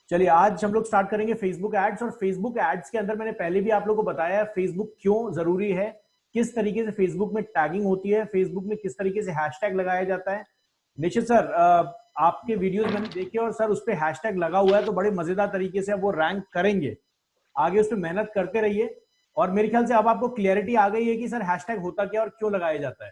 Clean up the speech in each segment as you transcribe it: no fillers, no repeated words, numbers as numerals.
चलिए आज हम लोग स्टार्ट करेंगे फेसबुक एड्स। और फेसबुक एड्स के अंदर मैंने पहले भी आप लोगों को बताया है फेसबुक क्यों जरूरी है, किस तरीके से फेसबुक में टैगिंग होती है, फेसबुक में किस तरीके से हैशटैग लगाया जाता है। निश्चित सर, आपके वीडियोस मैंने देखे और सर उस पर हैशटैग लगा हुआ है तो बड़े मजेदार तरीके से अब वो रैंक करेंगे। आगे उस पर मेहनत करते रहिए। और मेरे ख्याल से अब आपको क्लियरिटी आ गई है कि सर हैशटैग होता क्या और क्यों लगाया जाता है।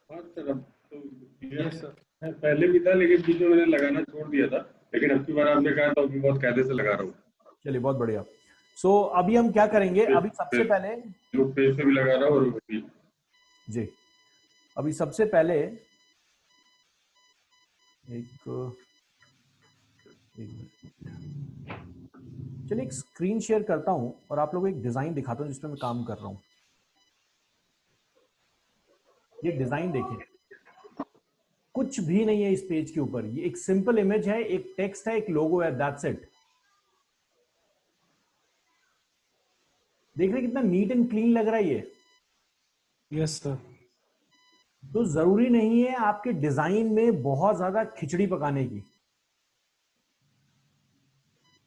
हाँ सर, अब तो क्लियर है। पहले भी था लेकिन बीच में मैंने लगाना छोड़ दिया था, लेकिन अब की बार आपने कहा तो अभी बहुत कायदे से लगा रहा हूँ। चलिए बहुत बढ़िया। सो अभी हम क्या करेंगे, अभी सबसे पहले फेसबुक पेज पे भी लगा रहा हूँ और भी। जी, अभी सबसे पहले एक चलिए एक स्क्रीन शेयर करता हूं और आप लोगों को एक डिजाइन दिखाता हूं जिसमें मैं काम कर रहा हूं। ये डिजाइन देखिए, कुछ भी नहीं है इस पेज के ऊपर। ये एक सिंपल इमेज है, एक टेक्स्ट है, एक लोगो है, दैट्स इट। देख रहे कितना नीट एंड क्लीन लग रहा है ये। Yes sir. तो जरूरी नहीं है आपके डिजाइन में बहुत ज्यादा खिचड़ी पकाने की।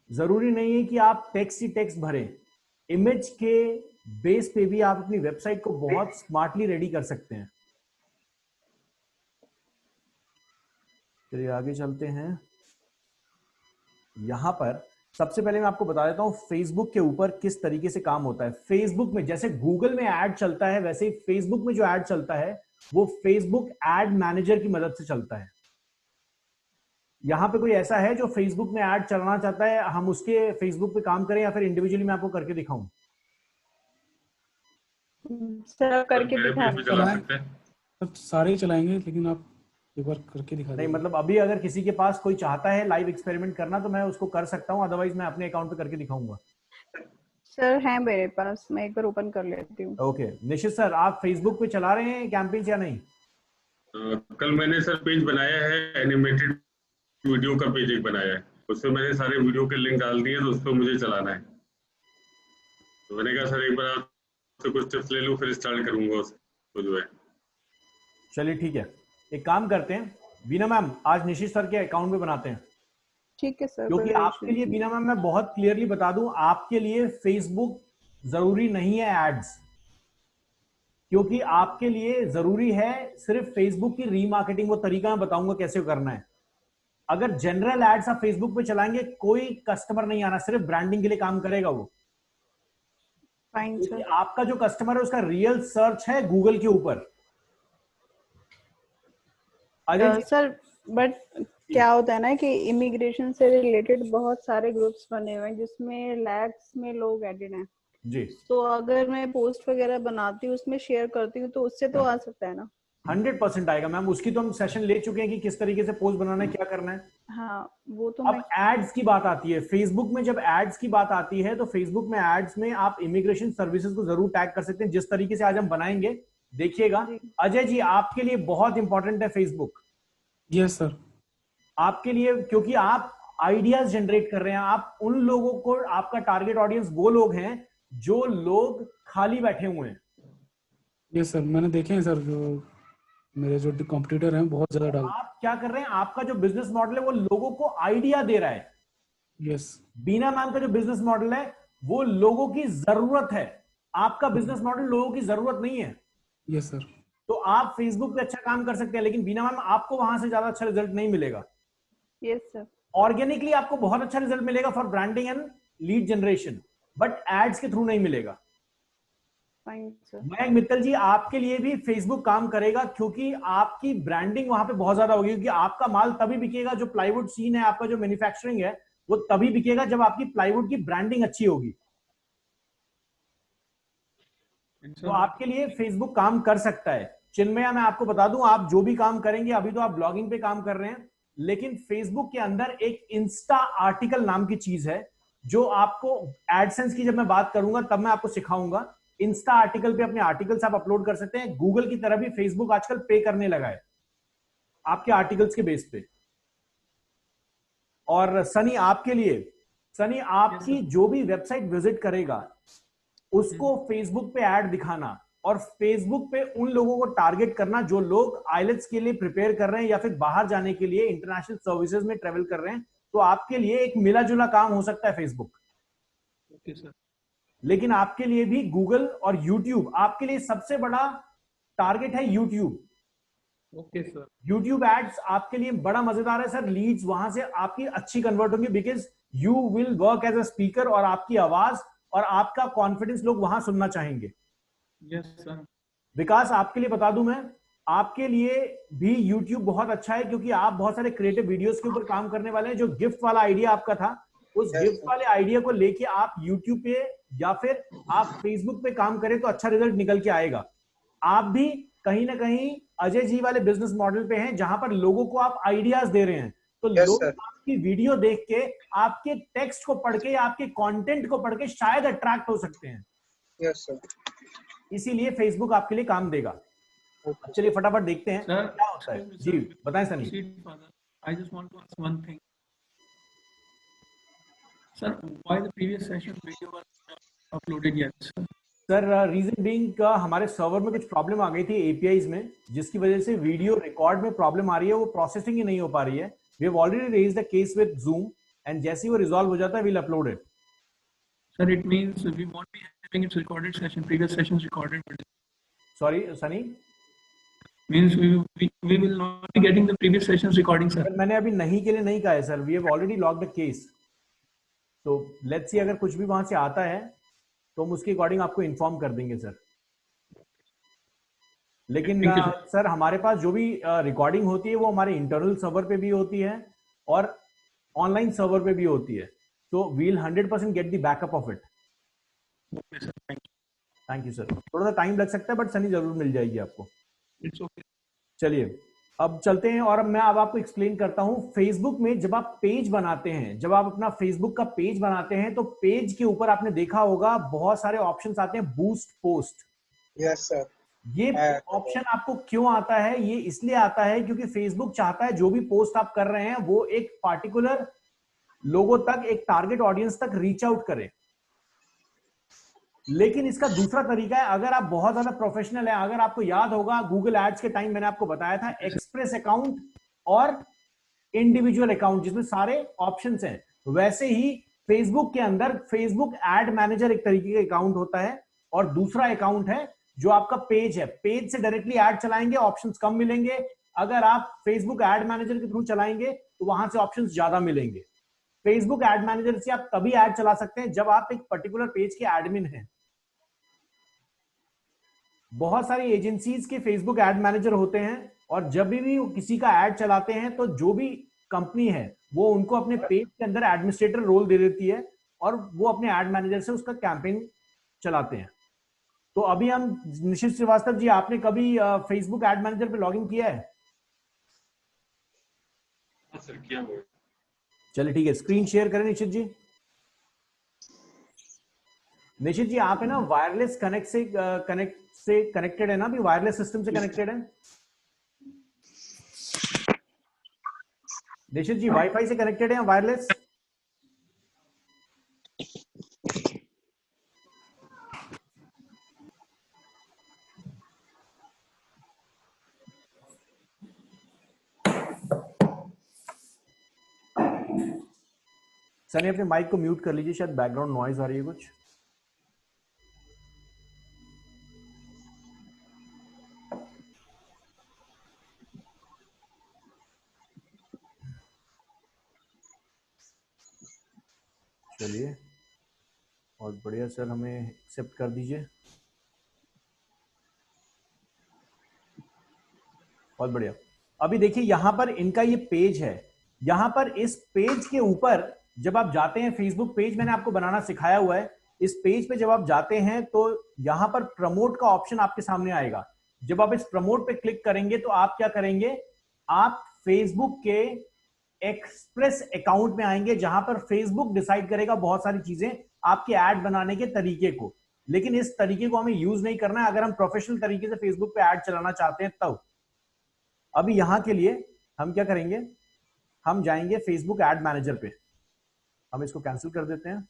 जरूरी नहीं है कि आप टेक्स्ट ही टेक्स्ट भरें। इमेज के बेस पे भी आप अपनी वेबसाइट को बहुत स्मार्टली रेडी कर सकते हैं। चलिए आगे चलते हैं। यहां पर सबसे पहले मैं आपको बता देता हूं फेसबुक के ऊपर किस तरीके से काम होता है। फेसबुक में जैसे गूगल में ऐड चलता है वैसे ही फेसबुक में जो ऐड चलता है वो फेसबुक एड मैनेजर की मदद से चलता है। यहां पे कोई ऐसा है जो फेसबुक में ऐड चलाना चाहता है, हम उसके फेसबुक पे काम करें या फिर इंडिविजुअली मैं आपको करके दिखाऊं? सर करके दिखा सकते हैं। सारे ही चलाएंगे लेकिन आप एक बार करके दिखा नहीं दीजिए। मतलब अभी अगर किसी के पास कोई चाहता है लाइव एक्सपेरिमेंट करना तो मैं उसको कर सकता हूं, अदरवाइज मैं अपने अकाउंट पे करके दिखाऊंगा। सर है मेरे पास, मैं एक बार ओपन कर लेती हूँ। ओके निशित सर, आप फेसबुक पे चला रहे हैं कैंपेन्स या नहीं? कल मैंने सर पेज बनाया है, एनिमेटेड वीडियो का पेज एक बनाया है, उसमें मैंने सारे वीडियो के लिंक डाल दिए तो उस पर मुझे चलाना है। तो मैंने कहा सर एक बार आपसे कुछ टिप्स ले लूं फिर स्टार्ट करूंगा उसको जो है। चलिए ठीक है, एक काम करते हैं, बीना मैम आज निशित सर के अकाउंट में बनाते हैं। ठीक है सर। क्योंकि आपके लिए बीना मैम मैं बहुत क्लियरली बता दूं, आपके लिए फेसबुक जरूरी नहीं है एड्स, क्योंकि आपके लिए जरूरी है सिर्फ फेसबुक की रीमार्केटिंग। वो तरीका मैं बताऊंगा कैसे करना है। अगर जनरल एड्स आप फेसबुक पे चलाएंगे कोई कस्टमर नहीं आना, सिर्फ ब्रांडिंग के लिए काम करेगा वो। फाइन क्योंकि सर। आपका जो कस्टमर है उसका रियल सर्च है गूगल के ऊपर। सर बट क्या होता है ना कि इमिग्रेशन से रिलेटेड बहुत सारे ग्रुप्स बने हुए हैं जिसमें लैक्स में लोग एडेड हैं जी। तो अगर मैं पोस्ट वगैरह बनाती हूँ उसमें शेयर करती हूँ तो उससे तो आ सकता है ना? 100% आएगा मैम, उसकी तो हम सेशन ले चुके हैं कि किस तरीके से पोस्ट बनाना है, क्या करना है। हाँ वो तो अब मैं एड्स की बात आती है फेसबुक में, जब एड्स की बात आती है तो फेसबुक में एड्स में आप इमिग्रेशन सर्विसेज को जरूर टैग कर सकते हैं, जिस तरीके से आज हम बनाएंगे देखिएगा। अजय जी आपके लिए बहुत इंपॉर्टेंट है फेसबुक। Yes sir. आपके लिए, क्योंकि आप आइडियाज जनरेट कर रहे हैं, आप उन लोगों को, आपका टारगेट ऑडियंस वो लोग हैं जो लोग खाली बैठे हुए हैं। यस सर, मैंने देखे हैं सर, जो मेरे जो कॉम्पिटिटर हैं बहुत ज्यादा डाल। आप क्या कर रहे हैं, आपका जो बिजनेस मॉडल है वो लोगों को आइडिया दे रहा है। यस। बीना मैम का जो बिजनेस मॉडल है वो लोगों की जरूरत है, आपका बिजनेस मॉडल लोगों की जरूरत नहीं है। Yes sir. तो आप फेसबुक पे अच्छा काम कर सकते हैं, लेकिन बीना मैम आपको वहां से ज्यादा अच्छा रिजल्ट नहीं मिलेगा। Yes sir. ऑर्गेनिकली आपको बहुत अच्छा रिजल्ट मिलेगा for branding and lead generation, but ads के थ्रू नहीं मिलेगा। Fine sir. मयंक मित्तल जी आपके लिए भी फेसबुक काम करेगा, क्योंकि आपकी ब्रांडिंग वहां पे बहुत ज्यादा होगी। क्योंकि आपका माल तभी बिकेगा, जो प्लाईवुड सीन है, आपका जो मैन्युफैक्चरिंग है वो तभी बिकेगा जब आपकी प्लाईवुड की ब्रांडिंग अच्छी होगी। तो आपके लिए फेसबुक काम कर सकता है। चिन्मया मैं आपको बता दूं, आप जो भी काम करेंगे, अभी तो आप ब्लॉगिंग पे काम कर रहे हैं, लेकिन फेसबुक के अंदर एक इंस्टा आर्टिकल नाम की चीज है जो आपको एडसेंस की जब मैं बात करूंगा तब मैं आपको सिखाऊंगा। इंस्टा आर्टिकल पे अपने आर्टिकल्स आप अपलोड कर सकते हैं। गूगल की तरह भी फेसबुक आजकल पे करने लगा है आपके आर्टिकल्स के बेस पे। और सनी आपके लिए, सनी आपकी जो भी वेबसाइट विजिट करेगा उसको फेसबुक पे ऐड दिखाना, और फेसबुक पे उन लोगों को टारगेट करना जो लोग आइलेट्स के लिए प्रिपेयर कर रहे हैं या फिर बाहर जाने के लिए इंटरनेशनल सर्विसेज में ट्रेवल कर रहे हैं, तो आपके लिए एक मिला जुला काम हो सकता है फेसबुक। Okay sir. लेकिन आपके लिए भी गूगल और यूट्यूब, आपके लिए सबसे बड़ा टारगेट है YouTube. Okay sir. YouTube ads आपके लिए बड़ा मजेदार है सर। लीड्स वहां से आपकी अच्छी कन्वर्ट होंगी, because you will work as a speaker, और आपकी आवाज और आपका कॉन्फिडेंस लोग वहां सुनना चाहेंगे। Yes sir. विकास, आपके लिए बता दूं मैं, आपके लिए भी YouTube बहुत अच्छा है, क्योंकि आप बहुत सारे क्रिएटिव वीडियोस के ऊपर काम करने वाले हैं। जो गिफ्ट वाला आइडिया आपका था, उस Yes, गिफ्ट sir. वाले आइडिया को लेके आप YouTube पे या फिर आप Facebook पे काम करें तो अच्छा रिजल्ट निकल के आएगा। आप भी कहीं ना कहीं अजय जी वाले बिजनेस मॉडल पे हैं, जहां पर लोगों को आप आइडियाज दे रहे हैं, तो Yes, लोग sir. आपकी वीडियो देख के, आपके टेक्स्ट को पढ़ के या आपके कंटेंट को पढ़ के शायद अट्रैक्ट हो सकते हैं। Yes, sir. इसीलिए फेसबुक आपके लिए काम देगा। Okay. चलिए फटाफट देखते हैं सर, क्या होता है। जी बताएं Sunny. I just want to ask one thing. Sir, why the previous session video was not uploaded yet, sir? Sir reason being का हमारे सर्वर में कुछ प्रॉब्लम आ गई थी एपीआईज में, जिसकी वजह से वीडियो रिकॉर्ड में प्रॉब्लम आ रही है, वो प्रोसेसिंग ही नहीं हो पा रही है। We have already raised the case with Zoom, and जैसे ही वो रिजॉल्व हो जाता है we'll upload it. Sir, it means we won't be having its recorded session. Previous sessions recorded, but sorry Sunny, means we will not be getting the previous sessions recording, sir. Sir मैंने अभी नहीं के लिए नहीं कहा है sir, we have already logged the case. तो let's see, अगर कुछ भी वहां से आता है तो हम उसके अकॉर्डिंग आपको इन्फॉर्म कर देंगे सर। लेकिन Thank you, sir. सर हमारे पास जो भी रिकॉर्डिंग होती है वो हमारे इंटरनल सर्वर पे भी होती है और ऑनलाइन सर्वर पे भी होती है, तो we'll 100% get the backup of it. Okay, sir. Thank you. Thank you sir. थोड़ा सा टाइम लग सकता है बट सनी जरूर मिल जाएगी आपको। It's okay. चलिए अब चलते हैं, और अब मैं अब आपको एक्सप्लेन करता हूं। फेसबुक में जब आप पेज बनाते हैं, जब आप अपना फेसबुक का पेज बनाते हैं, तो पेज के ऊपर आपने देखा होगा बहुत सारे ऑप्शंस आते हैं, बूस्ट पोस्ट। Yes, sir. ये ऑप्शन आपको क्यों आता है? ये इसलिए आता है क्योंकि फेसबुक चाहता है जो भी पोस्ट आप कर रहे हैं वो एक पार्टिकुलर लोगों तक, एक टारगेट ऑडियंस तक रीच आउट करे। लेकिन इसका दूसरा तरीका है, अगर आप बहुत ज्यादा प्रोफेशनल हैं, अगर आपको याद होगा गूगल एड्स के टाइम मैंने आपको बताया था एक्सप्रेस अकाउंट और इंडिविजुअल अकाउंट, जिसमें सारे ऑप्शंस हैं, वैसे ही फेसबुक के अंदर फेसबुक एड मैनेजर एक तरीके का अकाउंट होता है, और दूसरा अकाउंट है जो आपका पेज है। पेज से डायरेक्टली ऐड चलाएंगे, ऑप्शंस कम मिलेंगे। अगर आप फेसबुक एड मैनेजर के थ्रू चलाएंगे तो वहां से ऑप्शंस ज्यादा मिलेंगे। फेसबुक एड मैनेजर से आप तभी ऐड चला सकते हैं जब आप एक पर्टिकुलर पेज के एडमिन हैं। बहुत सारी एजेंसीज के फेसबुक एड मैनेजर होते हैं, और जब भी वो किसी का एड चलाते हैं तो जो भी कंपनी है वो उनको अपने पेज के अंदर एडमिनिस्ट्रेटर रोल दे देती है, और वो अपने एड मैनेजर से उसका कैंपेन चलाते हैं। तो अभी हम, निशित श्रीवास्तव जी, आपने कभी फेसबुक एड मैनेजर पे लॉगिन किया है? हाँ सर, किया हुआ है। चलिए ठीक है, स्क्रीन शेयर करें निशित जी। निशित जी आप है ना वायरलेस कनेक्टेड है ना, अभी वायरलेस सिस्टम से कनेक्टेड है? निशित जी वाईफाई से कनेक्टेड है वायरलेस? सनी अपने माइक को म्यूट कर लीजिए, शायद बैकग्राउंड नॉइज आ रही है कुछ। चलिए बहुत बढ़िया सर, हमें एक्सेप्ट कर दीजिए। बहुत बढ़िया। अभी देखिए यहां पर इनका ये पेज है, यहां पर इस पेज के ऊपर जब आप जाते हैं, फेसबुक पेज मैंने आपको बनाना सिखाया हुआ है। इस पेज पे जब आप जाते हैं तो यहां पर प्रमोट का ऑप्शन आपके सामने आएगा। जब आप इस प्रमोट पे क्लिक करेंगे तो आप क्या करेंगे, आप फेसबुक के एक्सप्रेस अकाउंट में आएंगे, जहां पर फेसबुक डिसाइड करेगा बहुत सारी चीजें आपके ऐड बनाने के तरीके को। लेकिन इस तरीके को हमें यूज नहीं करना है अगर हम प्रोफेशनल तरीके से फेसबुक पे ऐड चलाना चाहते हैं तब। अभी यहां के लिए हम क्या करेंगे, हम जाएंगे फेसबुक एड मैनेजर पे। हम इसको कैंसिल कर देते हैं।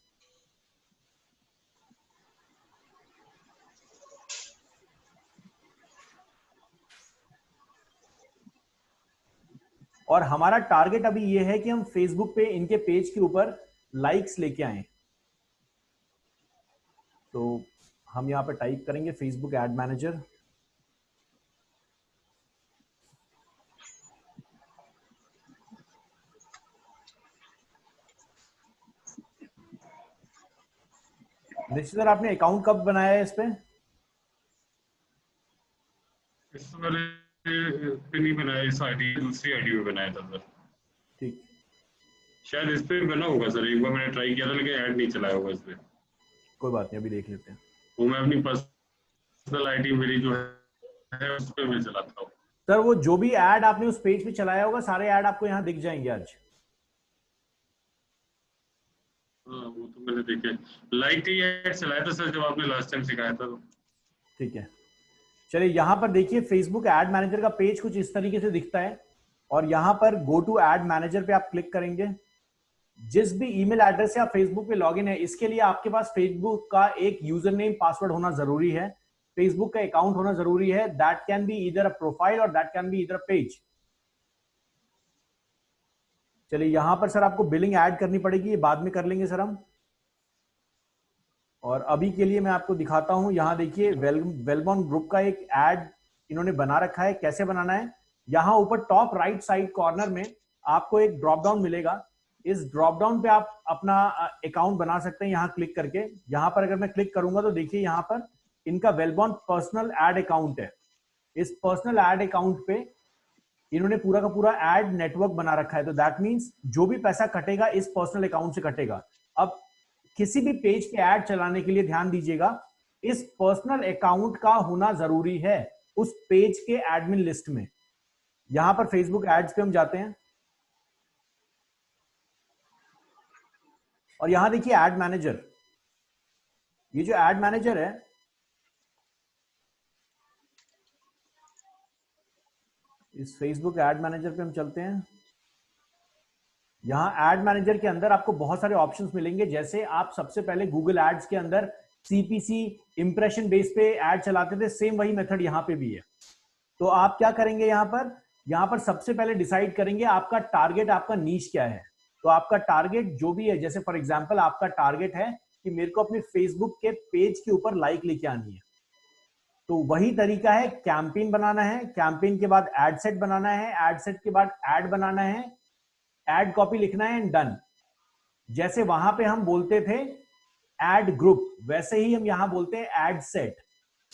और हमारा टारगेट अभी ये है कि हम फेसबुक पे इनके पेज के ऊपर लाइक्स लेके आए। तो हम यहाँ पे टाइप करेंगे फेसबुक एड मैनेजर। निश्चित सर, आपने अकाउंट कब बनाया है इस पे? इस मैंने पे नहीं बनाया, इस आईडी दूसरी आईडी पे बनाया था सर। ठीक, शायद इस पे भी बना होगा सर, एक बार मैंने ट्राई किया था लेकिन ऐड नहीं चलाया होगा इस पे। कोई बात नहीं, अभी देख लेते हैं। वो मैं अपनी पर्सनल आईडी मेरी जो है उस पे मैं चलाता हूँ। सर वो जो भी ऐड आपने उस पेज पे चलाया होगा सारे ऐड आपको यहाँ दिख जाएंगे आज। हाँ वो तो मैंने देखे, लाइक ही ऐड चलाया था सर जब आपने लास्ट टाइम सिखाया था। तो ठीक है, चलिए यहाँ पर देखिए फेसबुक एड मैनेजर का पेज कुछ इस तरीके से दिखता है और यहाँ पर गो टू एड मैनेजर पे आप क्लिक करेंगे। जिस भी ईमेल एड्रेस से आप फेसबुक पे लॉगिन है, इसके लिए आपके पास फेसबुक का एक यूजर नेम पासवर्ड होना जरूरी है, फेसबुक का अकाउंट होना जरूरी है। That can be either a profile or that can be either a page. चलिए यहाँ पर सर आपको बिलिंग ऐड करनी पड़ेगी, ये बाद में कर लेंगे सर हम। और अभी के लिए मैं आपको दिखाता हूं, यहाँ देखिए वेलबॉर्न ग्रुप का एक ऐड इन्होंने बना रखा है। कैसे बनाना है, यहाँ ऊपर टॉप राइट साइड कॉर्नर में आपको एक ड्रॉप डाउन मिलेगा। इस ड्रॉप डाउन पे आप अपना अकाउंट बना सकते हैं यहाँ क्लिक करके। यहाँ पर अगर मैं क्लिक करूंगा तो देखिए यहाँ पर इनका वेलबॉर्न पर्सनल एड अकाउंट है। इस पर्सनल एड अकाउंट पे इन्होंने पूरा का पूरा एड नेटवर्क बना रखा है। तो दैट मीन्स जो भी पैसा कटेगा इस पर्सनल अकाउंट से कटेगा। अब किसी भी पेज पे ऐड चलाने के लिए ध्यान दीजिएगा, इस पर्सनल अकाउंट का होना जरूरी है उस पेज के एडमिन लिस्ट में। यहां पर फेसबुक एड्स पे हम जाते हैं और यहां देखिए एड मैनेजर। ये जो एड मैनेजर है, इस फेसबुक एड मैनेजर पे हम चलते हैं। यहां एड मैनेजर के अंदर आपको बहुत सारे ऑप्शंस मिलेंगे। जैसे आप सबसे पहले गूगल एड्स के अंदर सीपीसी इंप्रेशन बेस पे एड चलाते थे, सेम वही मेथड यहां पे भी है। तो आप क्या करेंगे, यहां पर सबसे पहले डिसाइड करेंगे आपका टारगेट, आपका नीश क्या है। तो आपका टारगेट जो भी है, जैसे फॉर एग्जांपल आपका टारगेट है कि मेरे को अपने फेसबुक के पेज के ऊपर लाइक लेके आनी है, तो वही तरीका है, कैंपेन बनाना है, कैंपेन के बाद एड सेट बनाना है, एड सेट के बाद एड बनाना है, एड कॉपी लिखना है एंड डन। जैसे वहां पे हम बोलते थे एड ग्रुप, वैसे ही हम यहां बोलते हैं एड सेट।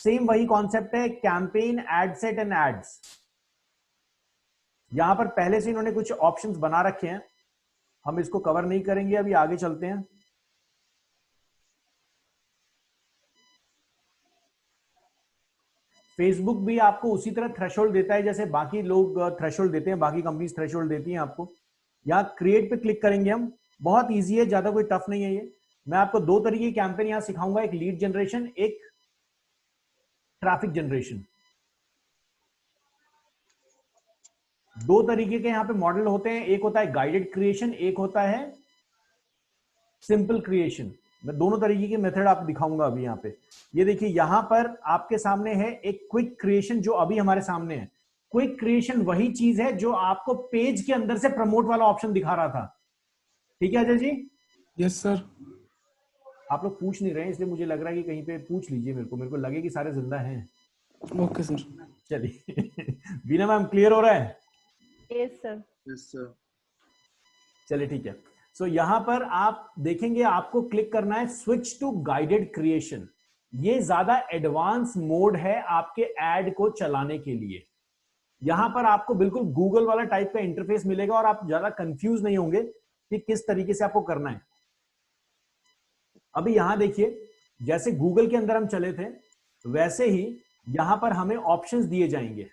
सेम वही कॉन्सेप्ट है, campaign, ad set and ads. यहां पर पहले से इन्होंने कुछ ऑप्शंस बना रखे हैं, हम इसको कवर नहीं करेंगे, अभी आगे चलते हैं। फेसबुक भी आपको उसी तरह थ्रेशोल्ड देता है जैसे बाकी लोग थ्रेशोल्ड देते हैं, बाकी कंपनीज थ्रेशोल्ड देती हैं आपको। यहाँ क्रिएट पे क्लिक करेंगे हम, बहुत इजी है, ज्यादा कोई टफ नहीं है ये। मैं आपको दो तरीके की कैंपेन यहां सिखाऊंगा, एक लीड जनरेशन, एक ट्रैफिक जनरेशन। दो तरीके के यहाँ पे मॉडल होते हैं, एक होता है गाइडेड क्रिएशन, एक होता है सिंपल क्रिएशन। मैं दोनों तरीके के मेथड आपको दिखाऊंगा अभी यहाँ पे। ये देखिए यहाँ पर आपके सामने है एक क्विक क्रिएशन जो अभी हमारे सामने है। क्विक क्रिएशन वही चीज है जो आपको पेज के अंदर से प्रमोट वाला ऑप्शन दिखा रहा था। ठीक है अजय जी? Yes sir. आप लोग पूछ नहीं रहे हैं, इसलिए मुझे लग रहा है कि कहीं पे पूछ लीजिए, मेरे को लगे कि सारे जिंदा हैं। Okay sir. चलिए बीना मैम क्लियर हो रहा है? Yes sir. Yes sir. चलिए ठीक है। सो यहां पर आप देखेंगे आपको क्लिक करना है स्विच टू गाइडेड क्रिएशन। ये ज्यादा एडवांस मोड है आपके एड को चलाने के लिए। यहां पर आपको बिल्कुल गूगल वाला टाइप का इंटरफेस मिलेगा और आप ज्यादा कंफ्यूज नहीं होंगे कि किस तरीके से आपको करना है। अभी यहां देखिए, जैसे गूगल के अंदर हम चले थे वैसे ही यहां पर हमें ऑप्शंस दिए जाएंगे।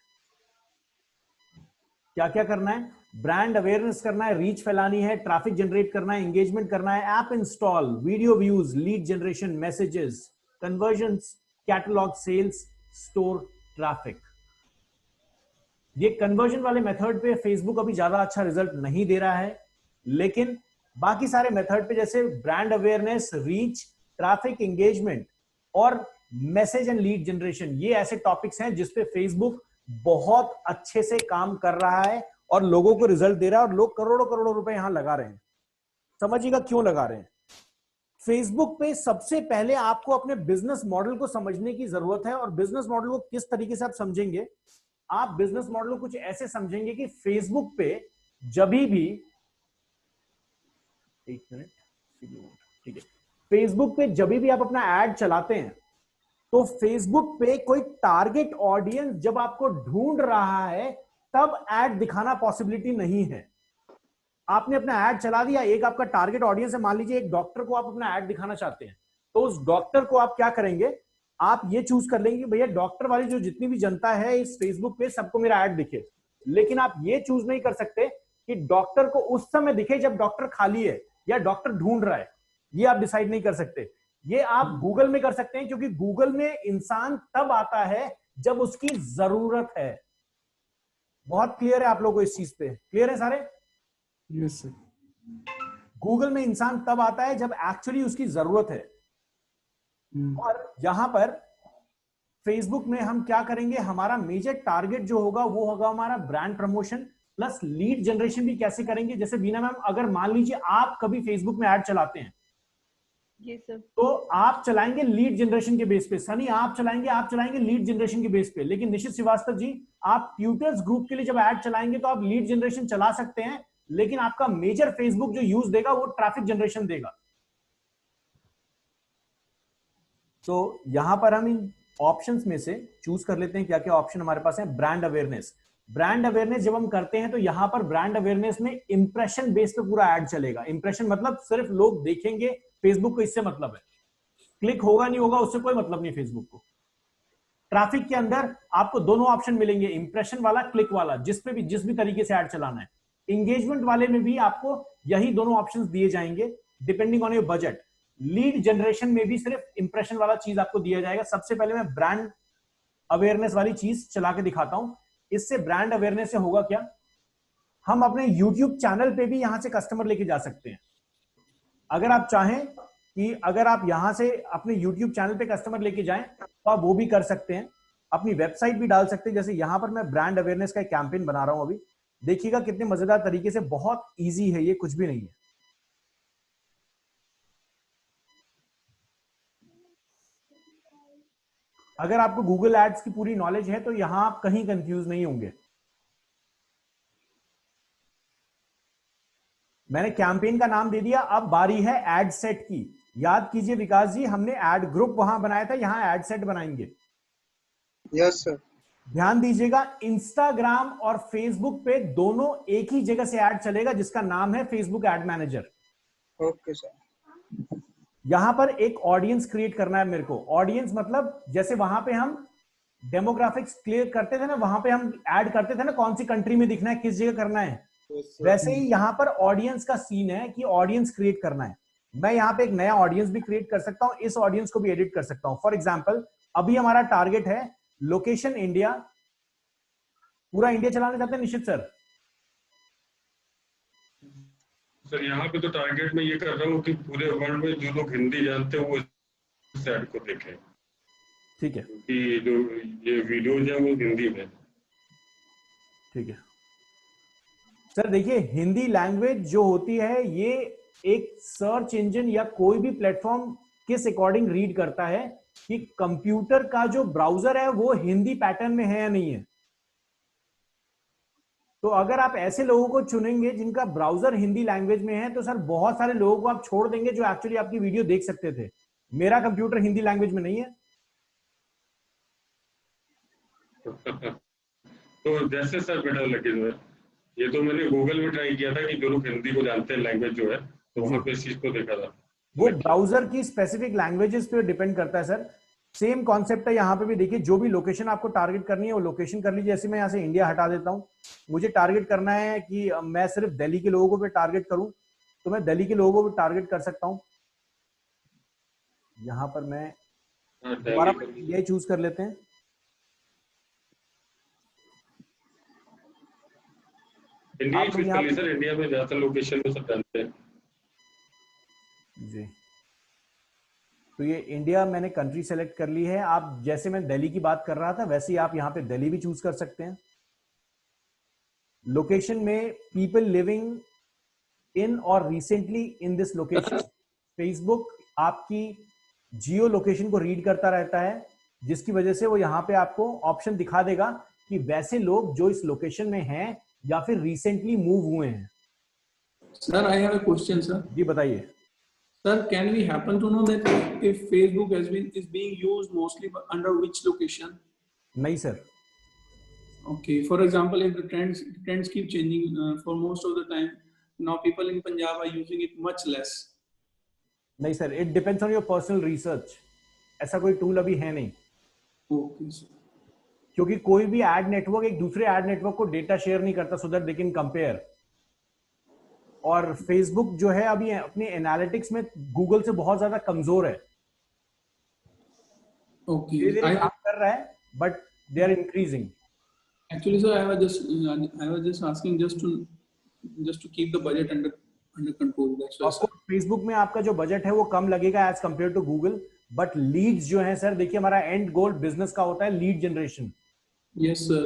क्या क्या करना है, ब्रांड अवेयरनेस करना है, रीच फैलानी है, ट्रैफिक जनरेट करना है, एंगेजमेंट करना है, app install, video views, lead generation, messages, conversions, catalogue, sales, store, traffic. ये कन्वर्जन वाले मेथड पे फेसबुक अभी ज्यादा अच्छा रिजल्ट नहीं दे रहा है, लेकिन बाकी सारे मेथड पे जैसे brand awareness, reach, traffic, engagement और मैसेज एंड लीड जनरेशन, ये ऐसे टॉपिक्स हैं जिसपे फेसबुक बहुत अच्छे से काम कर रहा है और लोगों को रिजल्ट दे रहा है और लोग करोड़ों करोड़ों रुपए यहां लगा रहे हैं। समझिएगा क्यों लगा रहे हैं। फेसबुक पे सबसे पहले आपको अपने बिजनेस मॉडल को समझने की जरूरत है। और बिजनेस मॉडल को किस तरीके से आप समझेंगे, आप बिजनेस मॉडल को कुछ ऐसे समझेंगे कि फेसबुक पे जब भी, एक मिनट, ठीक है, फेसबुक पे जब भी आप अपना एड चलाते हैं तो फेसबुक पे कोई टारगेट ऑडियंस जब आपको ढूंढ रहा है तब एड दिखाना पॉसिबिलिटी नहीं है। आपने अपना ऐड चला दिया, एक आपका टारगेट ऑडियंस है, मान लीजिए एक डॉक्टर को आप अपना ऐड दिखाना चाहते हैं, तो उस डॉक्टर को आप क्या करेंगे, आप ये चूज कर लेंगे भैया डॉक्टर वाली जो जितनी भी जनता है इस फेसबुक पे सबको मेरा ऐड दिखे। लेकिन आप ये चूज नहीं कर सकते कि डॉक्टर को उस समय दिखे जब डॉक्टर खाली है या डॉक्टर ढूंढ रहा है, ये आप डिसाइड नहीं कर सकते। ये आप गूगल में कर सकते हैं, क्योंकि गूगल में इंसान तब आता है जब उसकी जरूरत है। बहुत क्लियर है आप लोगों को इस चीज पे, क्लियर है सारे? Yes sir. गूगल में इंसान तब आता है जब एक्चुअली उसकी जरूरत है। और यहां पर फेसबुक में हम क्या करेंगे, हमारा मेजर टारगेट जो होगा वो होगा हमारा brand promotion plus lead generation भी कैसे करेंगे। जैसे बीना मैम, अगर मान लीजिए आप कभी फेसबुक में ऐड चलाते हैं, जी सर, तो आप चलाएंगे लीड जनरेशन के बेस पे। सनी आप चलाएंगे लीड जनरेशन के बेस पे। लेकिन निशित श्रीवास्तव जी, आप ट्यूटर्स ग्रुप के लिए जब ऐड चलाएंगे तो आप लीड जनरेशन चला सकते हैं, लेकिन आपका मेजर फेसबुक जो यूज देगा वो ट्रैफिक जनरेशन देगा। तो यहां पर हम इन ऑप्शंस में से चूज कर लेते हैं क्या क्या ऑप्शन हमारे पास है। ब्रांड अवेयरनेस, ब्रांड अवेयरनेस जब हम करते हैं तो यहां पर ब्रांड अवेयरनेस में इंप्रेशन बेस पे पूरा ऐड चलेगा। इंप्रेशन मतलब सिर्फ लोग देखेंगे, फेसबुक को इससे मतलब है, क्लिक होगा नहीं होगा उससे कोई मतलब नहीं फेसबुक को। ट्रैफिक के अंदर आपको दोनों ऑप्शन मिलेंगे, इंप्रेशन वाला, क्लिक वाला, जिस भी तरीके से ऐड चलाना है। इंगेजमेंट वाले में भी आपको यही दोनों ऑप्शंस दिए जाएंगे depending on your budget. Lead generation में भी सिर्फ इंप्रेशन वाला चीज आपको दिया जाएगा। सबसे पहले मैं ब्रांड अवेयरनेस वाली चीज चला के दिखाता हूं। इससे ब्रांड अवेयरनेस से होगा क्या, हम अपने YouTube चैनल पे भी यहां से कस्टमर लेके जा सकते हैं। अगर आप चाहें कि अगर आप यहां से अपने YouTube चैनल पे कस्टमर लेके जाएं तो आप वो भी कर सकते हैं। अपनी वेबसाइट भी डाल सकते हैं। जैसे यहां पर मैं ब्रांड अवेयरनेस का एक कैंपेन बना रहा हूं अभी, देखिएगा कितने मजेदार तरीके से, बहुत इजी है ये, कुछ भी नहीं है। अगर आपको गूगल एड्स की पूरी नॉलेज है तो यहां आप कहीं कंफ्यूज नहीं होंगे। मैंने कैंपेन का नाम दे दिया, अब बारी है एड सेट की। याद कीजिए विकास जी, हमने एड ग्रुप वहां बनाया था, यहां एड सेट बनाएंगे। Yes sir. ध्यान दीजिएगा, इंस्टाग्राम और फेसबुक पे दोनों एक ही जगह से ऐड चलेगा जिसका नाम है Facebook ad manager. Okay sir. यहां पर एक ऑडियंस क्रिएट करना है मेरे को। ऑडियंस मतलब जैसे वहां पे हम डेमोग्राफिक्स क्लियर करते थे ना, वहां पे हम ऐड करते थे ना कौन सी कंट्री में दिखना है, किस जगह करना है, वैसे ही यहां पर ऑडियंस का सीन है कि ऑडियंस क्रिएट करना है। मैं यहां पे एक नया ऑडियंस भी क्रिएट कर सकता हूं, इस ऑडियंस को भी एडिट कर सकता हूं। फॉर एग्जांपल अभी हमारा टारगेट है लोकेशन इंडिया, पूरा इंडिया चलाना चाहते हैं निश्चित सर? सर यहाँ पे तो टारगेट में ये कर रहा हूँ कि पूरे वर्ल्ड में जो लोग हिंदी जानते हैं वो इस ऐड को देखें। ठीक है, कि जो ये वीडियोज है वो हिंदी में। ठीक है सर। देखिए हिंदी लैंग्वेज जो होती है ये एक सर्च इंजन या कोई भी प्लेटफॉर्म किस अकॉर्डिंग रीड करता है कि कंप्यूटर का जो ब्राउजर है वो हिंदी पैटर्न में है या नहीं है। तो अगर आप ऐसे लोगों को चुनेंगे जिनका ब्राउजर हिंदी लैंग्वेज में है तो सर बहुत सारे लोगों को आप छोड़ देंगे जो एक्चुअली आपकी वीडियो देख सकते थे। मेरा कंप्यूटर हिंदी लैंग्वेज में नहीं है। तो जैसे सर बेटर लगे जो है, ये तो मैंने गूगल में ट्राई किया था कि जो लोग हिंदी को जानते हैं लैंग्वेज जो है, तो वहां पे इस चीज को देखा था। वो ब्राउजर की स्पेसिफिक लैंग्वेजेस पे डिपेंड करता है सर। सेम कॉन्सेप्ट है यहाँ पे भी। देखिए जो भी लोकेशन आपको टारगेट करनी है वो लोकेशन कर लीजिए। जैसे मैं यहाँ से इंडिया हटा देता हूँ, मुझे टारगेट करना है कि मैं सिर्फ दिल्ली के लोगों को भी टारगेट करूं, तो मैं दिल्ली के लोगों को भी टारगेट कर सकता हूं। यहां पर मैं दोबारा यही चूज कर लेते हैं। इंडिया चूज कर ली सर, इंडिया में ज्यादातर लोकेशन में सब जानते हैं जी। तो ये इंडिया मैंने कंट्री सेलेक्ट कर ली है। आप जैसे मैं दिल्ली की बात कर रहा था वैसे ही आप यहाँ पे दिल्ली भी चूज कर सकते हैं। लोकेशन में पीपल लिविंग इन और recently in this location, Facebook आपकी जियो लोकेशन को रीड करता रहता है, जिसकी वजह से वो यहाँ पे आपको ऑप्शन दिखा देगा कि वैसे लोग जो इस लोकेशन में हैं या फिर रिसेंटली मूव हुए हैं। Sir, I have a question, sir. जी बताइए। Sir, can we happen to know that if Facebook is being used mostly under which location? नहीं sir. Okay. For example, if the trends keep changing for most of the time, now people in Punjab are using it much less. नहीं sir, it depends on your personal research. ऐसा कोई tool अभी है नहीं। Okay, sir. क्योंकि कोई भी add network एक दूसरे एड नेटवर्क को डेटा शेयर नहीं करता so that they can compare. और फेसबुक जो है अभी अपने एनालिटिक्स में गूगल से बहुत ज्यादा कमजोर है। Okay. धीरे-धीरे काम कर रहा है, but they are increasing. Actually, sir, I was just asking just to keep the budget under control. That's why, sir. Facebook में आपका जो बजट है वो कम लगेगा as compare to Google, but leads जो है सर, देखिए हमारा एंड गोल बिजनेस का होता है लीड जनरेशन। Yes, sir.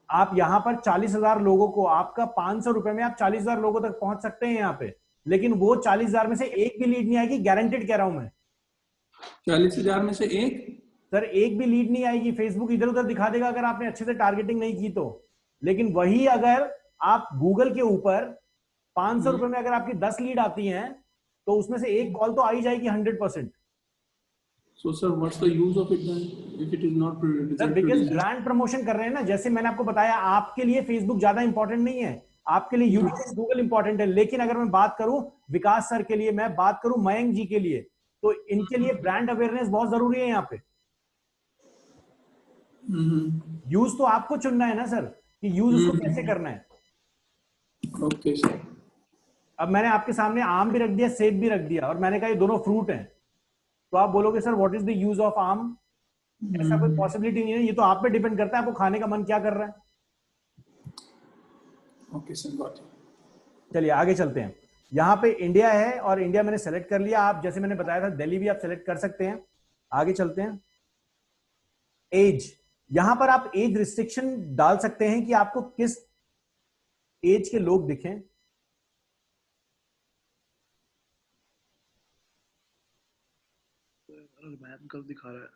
आप यहाँ पर 40,000 लोगों को, आपका 500 रुपए में आप 40,000 लोगों तक पहुंच सकते हैं यहाँ पे, लेकिन वो 40,000 में से एक भी लीड नहीं आएगी, गारंटेड कह रहा हूं मैं। 40,000 में से एक? सर एक भी लीड नहीं आएगी। फेसबुक इधर उधर दिखा देगा अगर आपने अच्छे से टारगेटिंग नहीं की तो, लेकिन वही अगर आप गूगल के ऊपर 500 रुपए में अगर आपकी 10 लीड आती हैं तो उसमें से एक कॉल तो आ ही जाएगी 100%। So, sir, what's the use of it then if it is not sir because brand promotion कर रहे हैं ना, जैसे मैंने आपको बताया, आपके लिए फेसबुक ज्यादा इंपॉर्टेंट नहीं है, आपके लिए यूट्यूब गूगल इंपॉर्टेंट है। लेकिन अगर मैं बात करूं विकास सर के लिए, मैं बात करूं मयंक जी के लिए, तो इनके लिए ब्रांड अवेयरनेस बहुत जरूरी है यहाँ पे। यूज तो आपको चुनना है ना सर, कि यूज उसको कैसे करना है। Okay sir. अब मैंने आपके सामने आम भी रख दिया, सेब भी रख दिया, और मैंने कहा ये दोनों फ्रूट हैं, तो आप बोलोगे sir what is the use of आम? ऐसा कोई पॉसिबिलिटी नहीं है, ये तो आप पे डिपेंड करता है आपको खाने का मन क्या कर रहा है। Okay sir, got it. चलिए आगे चलते हैं। यहाँ पे इंडिया है और इंडिया मैंने सेलेक्ट कर लिया। आप जैसे मैंने बताया था दिल्ली भी आप सेलेक्ट कर सकते हैं। आगे चलते हैं। एज, यहां पर आप एज रिस्ट्रिक्शन डाल सकते हैं कि आपको किस एज के लोग दिखें। दिखा रहा है।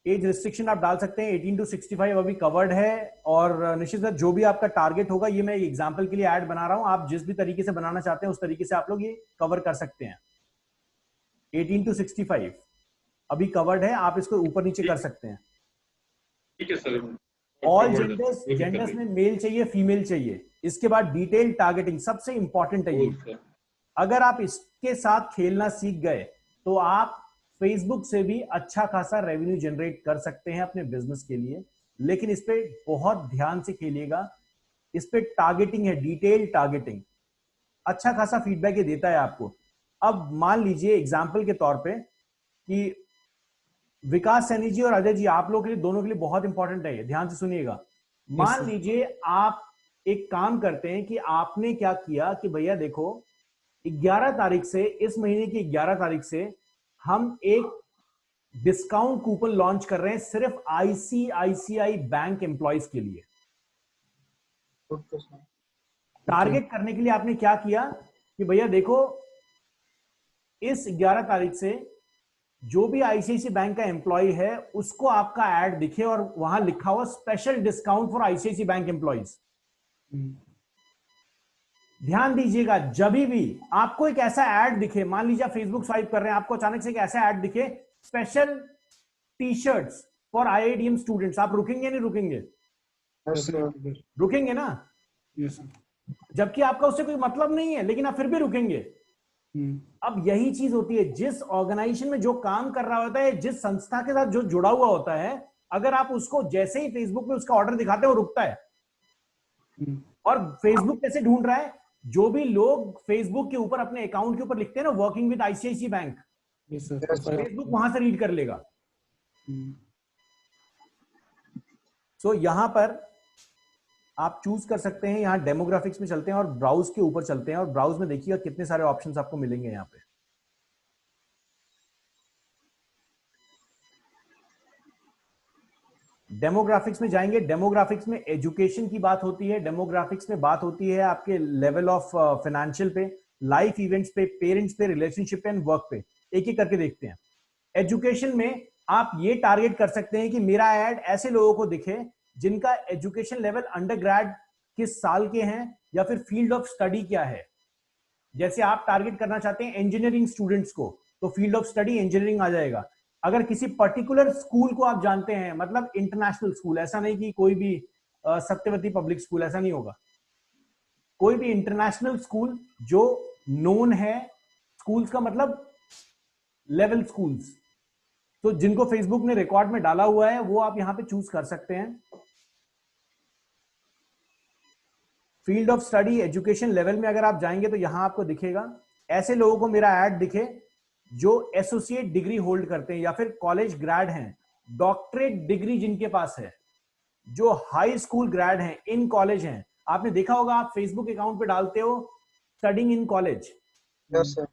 एज रिस्ट्रिक्शन आप डाल सकते हैं 18 to 65 अभी कवर्ड है। और निश्चित सर जो भी आपका टारगेट होगा, ये मैं एग्जांपल के लिए ऐड बना रहा हूं, आप जिस भी तरीके से बनाना चाहते हैं उस तरीके से आप लोग ये कवर कर सकते हैं। 18 to 65 अभी कवर्ड है, आप इसको ऊपर नीचे कर सकते हैं। ठीक है सर। ऑल जेंडर्स में मेल चाहिए, फीमेल चाहिए। इसके बाद डिटेल टारगेटिंग सबसे इंपॉर्टेंट है ये। अगर आप इसके साथ खेलना सीख गए तो आप फेसबुक से भी अच्छा खासा रेवेन्यू जनरेट कर सकते हैं अपने बिजनेस के लिए। लेकिन इस पे बहुत ध्यान से खेलिएगा, इस पे टारगेटिंग है, डिटेल टारगेटिंग। अच्छा खासा फीडबैक ये देता है आपको। अब मान लीजिए एग्जांपल के तौर पे कि विकास सैनी जी और अजय जी, आप लोगों के लिए, दोनों के लिए बहुत इंपॉर्टेंट है ये, ध्यान से सुनिएगा। मान लीजिए आप एक काम करते हैं कि आपने क्या किया कि भैया देखो 11 तारीख से, इस महीने की 11 तारीख से हम एक डिस्काउंट कूपन लॉन्च कर रहे हैं सिर्फ आईसीआईसीआई बैंक एम्प्लॉइज के लिए। टारगेट करने के लिए आपने क्या किया कि भैया देखो इस 11 तारीख से जो भी आईसीआईसीआई बैंक का एम्प्लॉय है उसको आपका एड दिखे और वहां लिखा हुआ special discount for ICICI bank employees. ध्यान दीजिएगा, जब भी आपको एक ऐसा ऐड दिखे, मान लीजिए आप फेसबुक स्वाइप कर रहे हैं, आपको अचानक से एक ऐसा ऐड दिखे special T shirts for IITM students, आप रुकेंगे नहीं रुकेंगे? रुकेंगे ना? जबकि आपका उससे कोई मतलब नहीं है, लेकिन आप फिर भी रुकेंगे। अब यही चीज होती है, जिस ऑर्गेनाइजेशन में जो काम कर रहा होता है, जिस संस्था के साथ जो जुड़ा हुआ होता है, अगर आप उसको जैसे ही फेसबुक में उसका ऑर्डर दिखाते हैं वो रुकता है। और फेसबुक कैसे ढूंढ रहा है? जो भी लोग फेसबुक के ऊपर अपने अकाउंट के ऊपर लिखते हैं ना working with ICICI bank, Facebook वहां से रीड कर लेगा। सो यहां पर आप चूज कर सकते हैं। यहां डेमोग्राफिक्स में चलते हैं और ब्राउज के ऊपर चलते हैं, और ब्राउज में देखिएगा कितने सारे ऑप्शंस आपको मिलेंगे यहां पे। डेमोग्राफिक्स में जाएंगे, डेमोग्राफिक्स में एजुकेशन की बात होती है, डेमोग्राफिक्स में बात होती है आपके लेवल ऑफ फाइनेंशियल पे, लाइफ इवेंट्स पे, पेरेंट्स पे, रिलेशनशिप पे एंड वर्क पे। एक एक करके देखते हैं। एजुकेशन में आप ये टारगेट कर सकते हैं कि मेरा एड ऐसे लोगों को दिखे जिनका एजुकेशन लेवल अंडर ग्रेड किस साल के हैं या फिर फील्ड ऑफ स्टडी क्या है। जैसे आप टारगेट करना चाहते हैं इंजीनियरिंग स्टूडेंट्स को, तो फील्ड ऑफ स्टडी इंजीनियरिंग आ जाएगा। अगर किसी पर्टिकुलर स्कूल को आप जानते हैं, मतलब इंटरनेशनल स्कूल, ऐसा नहीं कि कोई भी सत्यवती पब्लिक स्कूल, ऐसा नहीं होगा, कोई भी इंटरनेशनल स्कूल जो नोन है, स्कूल्स का मतलब लेवल स्कूल्स, तो जिनको फेसबुक ने रिकॉर्ड में डाला हुआ है वो आप यहां पे चूज कर सकते हैं। Field of study education level में अगर आप जाएंगे तो यहां आपको दिखेगा ऐसे लोगों को मेरा ऐड दिखे जो एसोसिएट डिग्री होल्ड करते हैं या फिर कॉलेज ग्रेड हैं, डॉक्टरेट डिग्री जिनके पास है, जो हाई स्कूल ग्रेड हैं, इन कॉलेज हैं। आपने देखा होगा, आप फेसबुक अकाउंट पे डालते हो studying in college, yes sir.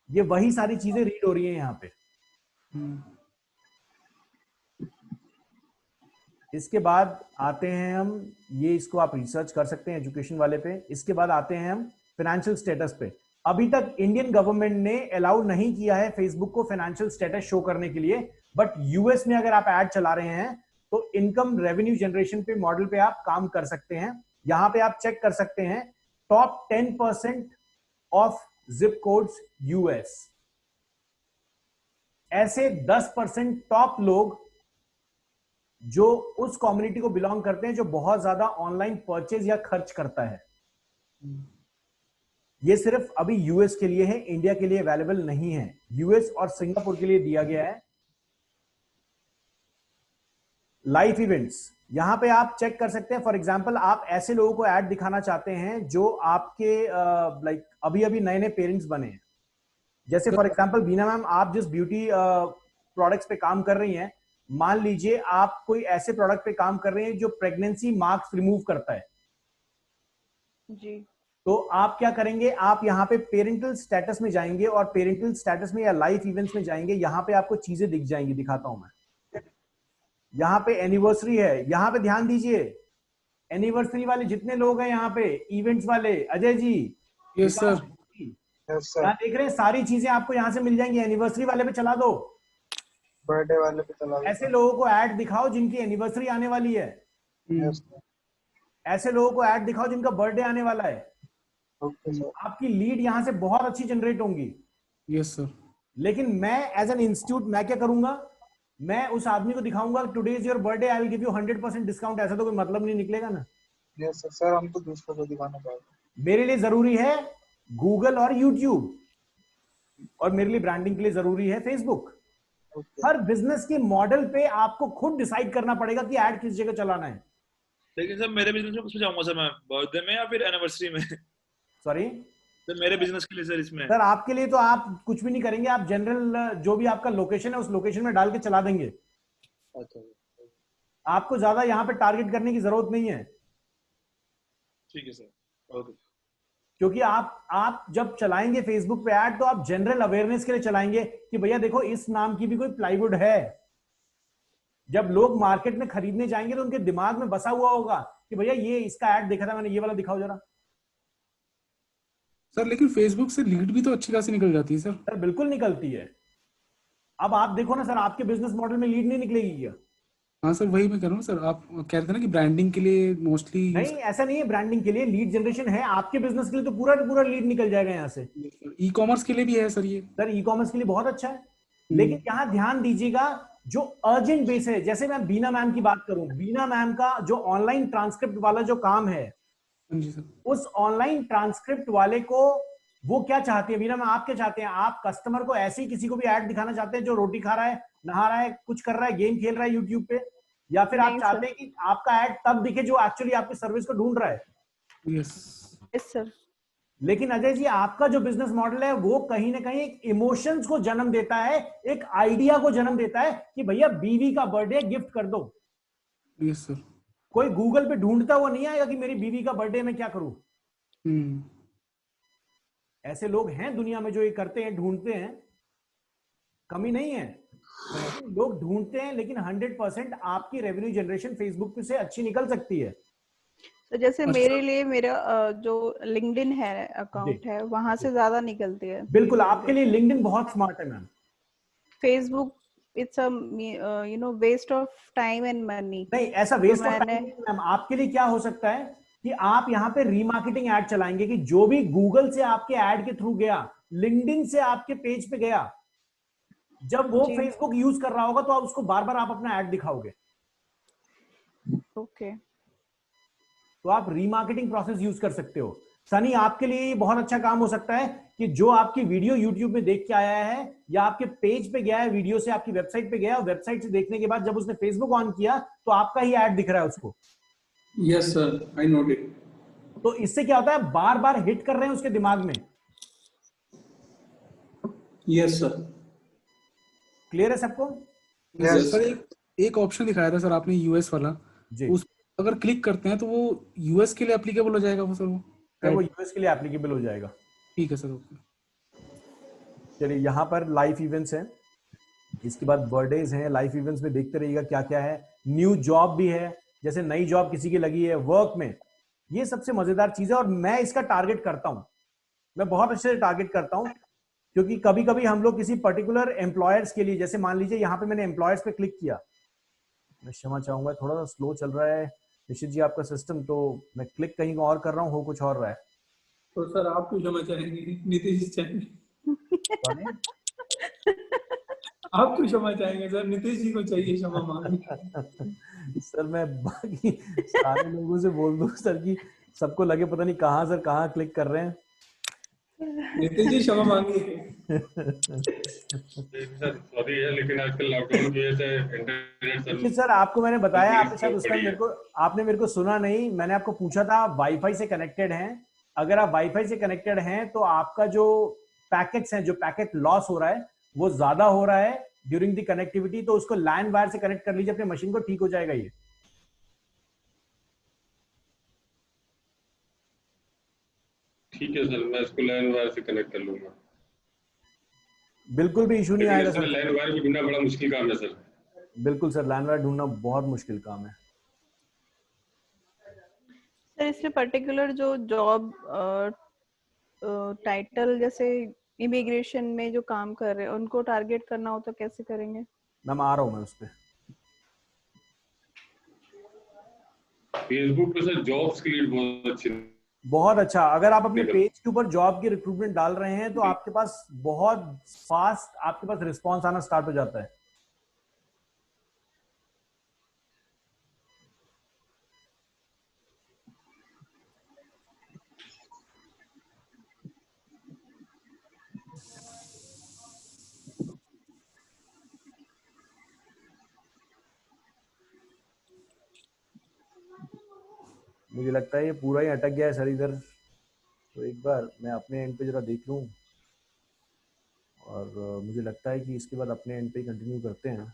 ये वही सारी चीजें रीड हो रही हैं यहाँ पे। इसके बाद आते हैं हम, ये इसको आप रिसर्च कर सकते हैं एजुकेशन वाले पे। इसके बाद आते हैं हम फाइनेंशियल स्टेटस पे। अभी तक इंडियन गवर्नमेंट ने अलाउ नहीं किया है फेसबुक को फाइनेंशियल स्टेटस शो करने के लिए, बट यूएस में अगर आप ऐड चला रहे हैं तो इनकम रेवेन्यू जनरेशन पे मॉडल पे आप काम कर सकते हैं। यहां पे आप चेक कर सकते हैं top 10% of zip codes US, ऐसे 10% टॉप लोग जो उस कम्युनिटी को बिलोंग करते हैं जो बहुत ज्यादा ऑनलाइन परचेज या खर्च करता है। ये सिर्फ अभी यूएस के लिए है, इंडिया के लिए अवेलेबल नहीं है। यूएस और सिंगापुर के लिए दिया गया है। लाइफ इवेंट्स, यहां पे आप चेक कर सकते हैं। फॉर एग्जांपल, आप ऐसे लोगों को ऐड दिखाना चाहते हैं जो आपके लाइक अभी अभी नए नए पेरेंट्स बने हैं। जैसे फॉर एग्जांपल बीना मैम, आप जिस ब्यूटी प्रोडक्ट्स पे काम कर रही हैं, मान लीजिए आप कोई ऐसे प्रोडक्ट पे काम कर रहे हैं जो प्रेगनेंसी मार्क्स रिमूव करता है जी। तो आप क्या करेंगे, आप यहाँ पे पेरेंटल स्टेटस में जाएंगे और पेरेंटल स्टेटस में या लाइफ इवेंट्स में जाएंगे। यहाँ पे आपको चीजें दिख जाएंगी, दिखाता हूं मैं। यहाँ पे एनिवर्सरी है, यहाँ पे ध्यान दीजिए। एनिवर्सरी वाले जितने लोग हैं यहाँ पे, इवेंट्स वाले, Ajay ji, yes sir, yes sir. यहाँ देख रहे हैं, सारी चीजें आपको यहाँ से मिल जाएंगी। एनिवर्सरी वाले पे चला दो, बर्थडे वाले पे चला दो। ऐसे लोगों को ऐड दिखाओ जिनकी एनिवर्सरी आने वाली है। Yes sir. ऐसे लोगों को ऐड दिखाओ जिनका बर्थडे आने वाला है। Okay sir. आपकी लीड यहां से बहुत अच्छी जनरेट होंगी। यस सर, लेकिन मैं एज एन इंस्टीट्यूट मैं क्या करूंगा, मैं उस आदमी को दिखाऊंगा today is your birthday, I will give you 100% discount. ऐसा तो कोई मतलब नहीं निकलेगा ना। Yes sir. सर हम तो दूसरों को दिखाना चाहते मेरे लिए जरूरी है गूगल और यूट्यूब, और मेरे लिए ब्रांडिंग के लिए जरूरी है फेसबुक। हैं। ओके। हर बिजनेस के मॉडल पे आपको खुद डिसाइड करना पड़ेगा कि ऐड किस जगह चलाना है। लेकिन सर मेरे बिजनेस में उसमें जाऊंगा सर, मैं बर्थडे में या फिर एनिवर्सरी में? सॉरी सर मेरे बिजनेस के लिए सर इसमें। सर, आपके लिए तो आप कुछ भी नहीं करेंगे, आप जनरल जो भी आपका लोकेशन है उस लोकेशन में डाल के चला देंगे। अच्छा आपको ज्यादा यहाँ पे टारगेट करने की जरूरत नहीं है, ठीक है सर। ओके। क्योंकि आप जब चलाएंगे फेसबुक पे ऐड तो आप जनरल अवेयरनेस के लिए चलाएंगे कि भैया देखो इस नाम की भी कोई प्लाईवुड है। जब लोग मार्केट में खरीदने जाएंगे तो उनके दिमाग में बसा हुआ होगा कि भैया ये इसका ऐड देखा था मैंने, ये वाला दिखाओ जरा। सर लेकिन फेसबुक से लीड भी तो अच्छी खासी निकल जाती है सर। सर बिल्कुल निकलती है। अब आप देखो ना सर, आपके बिजनेस मॉडल में लीड नहीं निकलेगी क्या? हाँ सर, वही मैं कह रहा हूँ सर। आप कह रहे थे ना कि ब्रांडिंग के लिए मोस्टली नहीं, ऐसा नहीं है। ब्रांडिंग के लिए लीड जनरेशन है, आपके बिजनेस के लिए तो पूरा पूरा लीड निकल जाएगा यहाँ से। ई कॉमर्स के लिए भी है सर ये। सर ई कॉमर्स के लिए बहुत अच्छा है, लेकिन यहाँ ध्यान दीजिएगा जो अर्जेंट बेस है। जैसे मैं बीना मैम की बात करूं, बीना मैम का जो ऑनलाइन ट्रांसक्रिप्ट वाला जो काम है, जी सर। उस ऑनलाइन ट्रांसक्रिप्ट वाले को वो क्या चाहते हैं बीना मैम, आप क्या चाहते हैं? आप कस्टमर को ऐसे ही किसी को भी ऐड दिखाना चाहते हैं जो रोटी खा रहा है, नहा रहा है, कुछ कर रहा है, गेम खेल रहा है यूट्यूब पे, या फिर आप नहीं चाहते सर। हैं कि आपका ऐड तब दिखे जो एक्चुअली आपकी सर्विस को ढूंढ रहा है? Yes yes sir. लेकिन अजय जी, आपका जो बिजनेस मॉडल है वो कहीं ना कहीं एक इमोशंस को जन्म देता है, एक आइडिया को जन्म देता है कि भैया बीवी का बर्थडे गिफ्ट कर दो। Yes sir. कोई गूगल पे ढूंढता हुआ नहीं आएगा कि मेरी बीवी का बर्थडे मैं क्या करूं। ऐसे लोग हैं दुनिया में जो ये करते हैं, ढूंढते हैं, कमी नहीं है। लोग ढूंढते हैं, लेकिन 100% आपकी रेवेन्यू जनरेशन फेसबुक पे से अच्छी निकल सकती है। तो जैसे अच्छा। मेरे लिए मेरा जो लिंक्डइन है जी, अकाउंट है वहां से ज्यादा निकलती है बिल्कुल email आपके लिए जैसे। लिंक्डइन बहुत स्मार्ट है ma'am. Facebook it's a waste of time and money. नहीं, ऐसा तो वेस्ट ऑफ मैंने टाइम नहीं मैम। आपके लिए क्या हो सकता है कि आप यहाँ पे रीमार्केटिंग ऐड चलाएंगे कि जो भी गूगल से आपके ऐड के थ्रू गया, लिंक्डइन से आपके पेज पे गया, जब वो जी फेसबुक यूज कर रहा होगा तो आप उसको बार बार आप अपना ऐड दिखाओगे। ओके तो आप रीमार्केटिंग प्रोसेस यूज कर सकते हो। सनी, आपके लिए ये बहुत अच्छा काम हो सकता है कि जो आपकी वीडियो यूट्यूब में देख के आया है या आपके पेज पे गया है, वीडियो से आपकी वेबसाइट पे गया, वेबसाइट से देखने के बाद जब उसने फेसबुक ऑन किया तो आपका ही ऐड दिख रहा है उसको। Yes, sir. I noted. तो इससे क्या होता है, बार बार हिट कर रहे हैं उसके दिमाग में। Yes, sir. क्लियर है सबको? Yes, sir sir. एक ऑप्शन दिखाया था सर आपने यूएस वाला, जी उस अगर क्लिक करते हैं तो वो यूएस के लिए एप्लीकेबल हो जाएगा वो सर वो सर, वो ऐड? यूएस के लिए एप्लीकेबल हो जाएगा। ठीक है सर, ओके। चलिए, यहाँ पर लाइफ इवेंट्स हैं, इसके बाद बर्थडेज हैं। लाइफ इवेंट्स में देखते रहिएगा क्या क्या है। न्यू जॉब भी है, जैसे नई जॉब किसी की लगी है वर्क में, ये सबसे मजेदार चीज है और मैं इसका टारगेट करता हूं। मैं बहुत अच्छे से टारगेट करता हूं, क्योंकि कभी कभी हम लोग किसी पर्टिकुलर एम्प्लॉयर्स के लिए, जैसे मान लीजिए यहाँ पे मैंने एम्प्लॉयर्स पे क्लिक किया, मैं क्षमा चाहूंगा थोड़ा सा स्लो चल रहा है निश्चित जी आपका सिस्टम, तो मैं क्लिक कहीं और कर रहा हूँ, हो कुछ और रहा है। तो सर आप क्यों क्षमा चाहेंगे? नीतीश जी चाहेंगे। Sorry? आप क्यों क्षमा चाहेंगे सर? नीतीश जी को चाहिए क्षमा मांगनी। सर मैं बाकी सारे लोगों से बोल दूं सर कि सबको लगे पता नहीं कहाँ सर कहाँ क्लिक कर रहे हैं। नीतीश जी क्षमा मांगिए। सर सॉरी है, लेकिन आजकल लॉकडाउन की वजह से इंटरनेट देखिए सर, आपको मैंने बताया, आपने शायद उस टाइम पड़ी है। आपने मेरे को सुना नहीं। मैंने आपको पूछा था वाईफाई से कनेक्टेड हैं। अगर आप वाईफाई से कनेक्टेड हैं तो आपका जो पैकेट्स हैं, जो पैकेट लॉस हो रहा है वो ज्यादा हो रहा है ड्यूरिंग द कनेक्टिविटी, तो उसको लैंड वायर से कनेक्ट कर लीजिए अपने मशीन को, ठीक हो जाएगा ये। ठीक है सर, मैं इसको लैंड वायर से कनेक्ट कर लूंगा। बिल्कुल भी इशू नहीं लेकिन आएगा इसमें सर। लैंड वायर भी ढूंढना बड़ा मुश्किल काम है सर। बिल्कुल सर, लैंड वायर ढूंढना बहुत मुश्किल काम है। सर इसमें पर्टिकुलर जो जॉब टाइटल जैसे इमिग्रेशन में जो काम कर रहे हैं उनको टारगेट करना हो तो कैसे करेंगे? मैम आ रहा हूँ मैं उस पर। फेसबुक पे सर जॉब्स के लिए बहुत अच्छी। बहुत अच्छा, अगर आप अपने पेज के ऊपर जॉब की रिक्रूटमेंट डाल रहे हैं तो आपके पास बहुत फास्ट आपके पास रिस्पांस आना स्टार्ट हो जाता है। मुझे लगता है ये पूरा ही अटक गया है सर इधर, तो एक बार मैं अपने एंड पे जरा देख लूं, और मुझे लगता है कि इसके बाद अपने एंड पे ही कंटिन्यू करते हैं।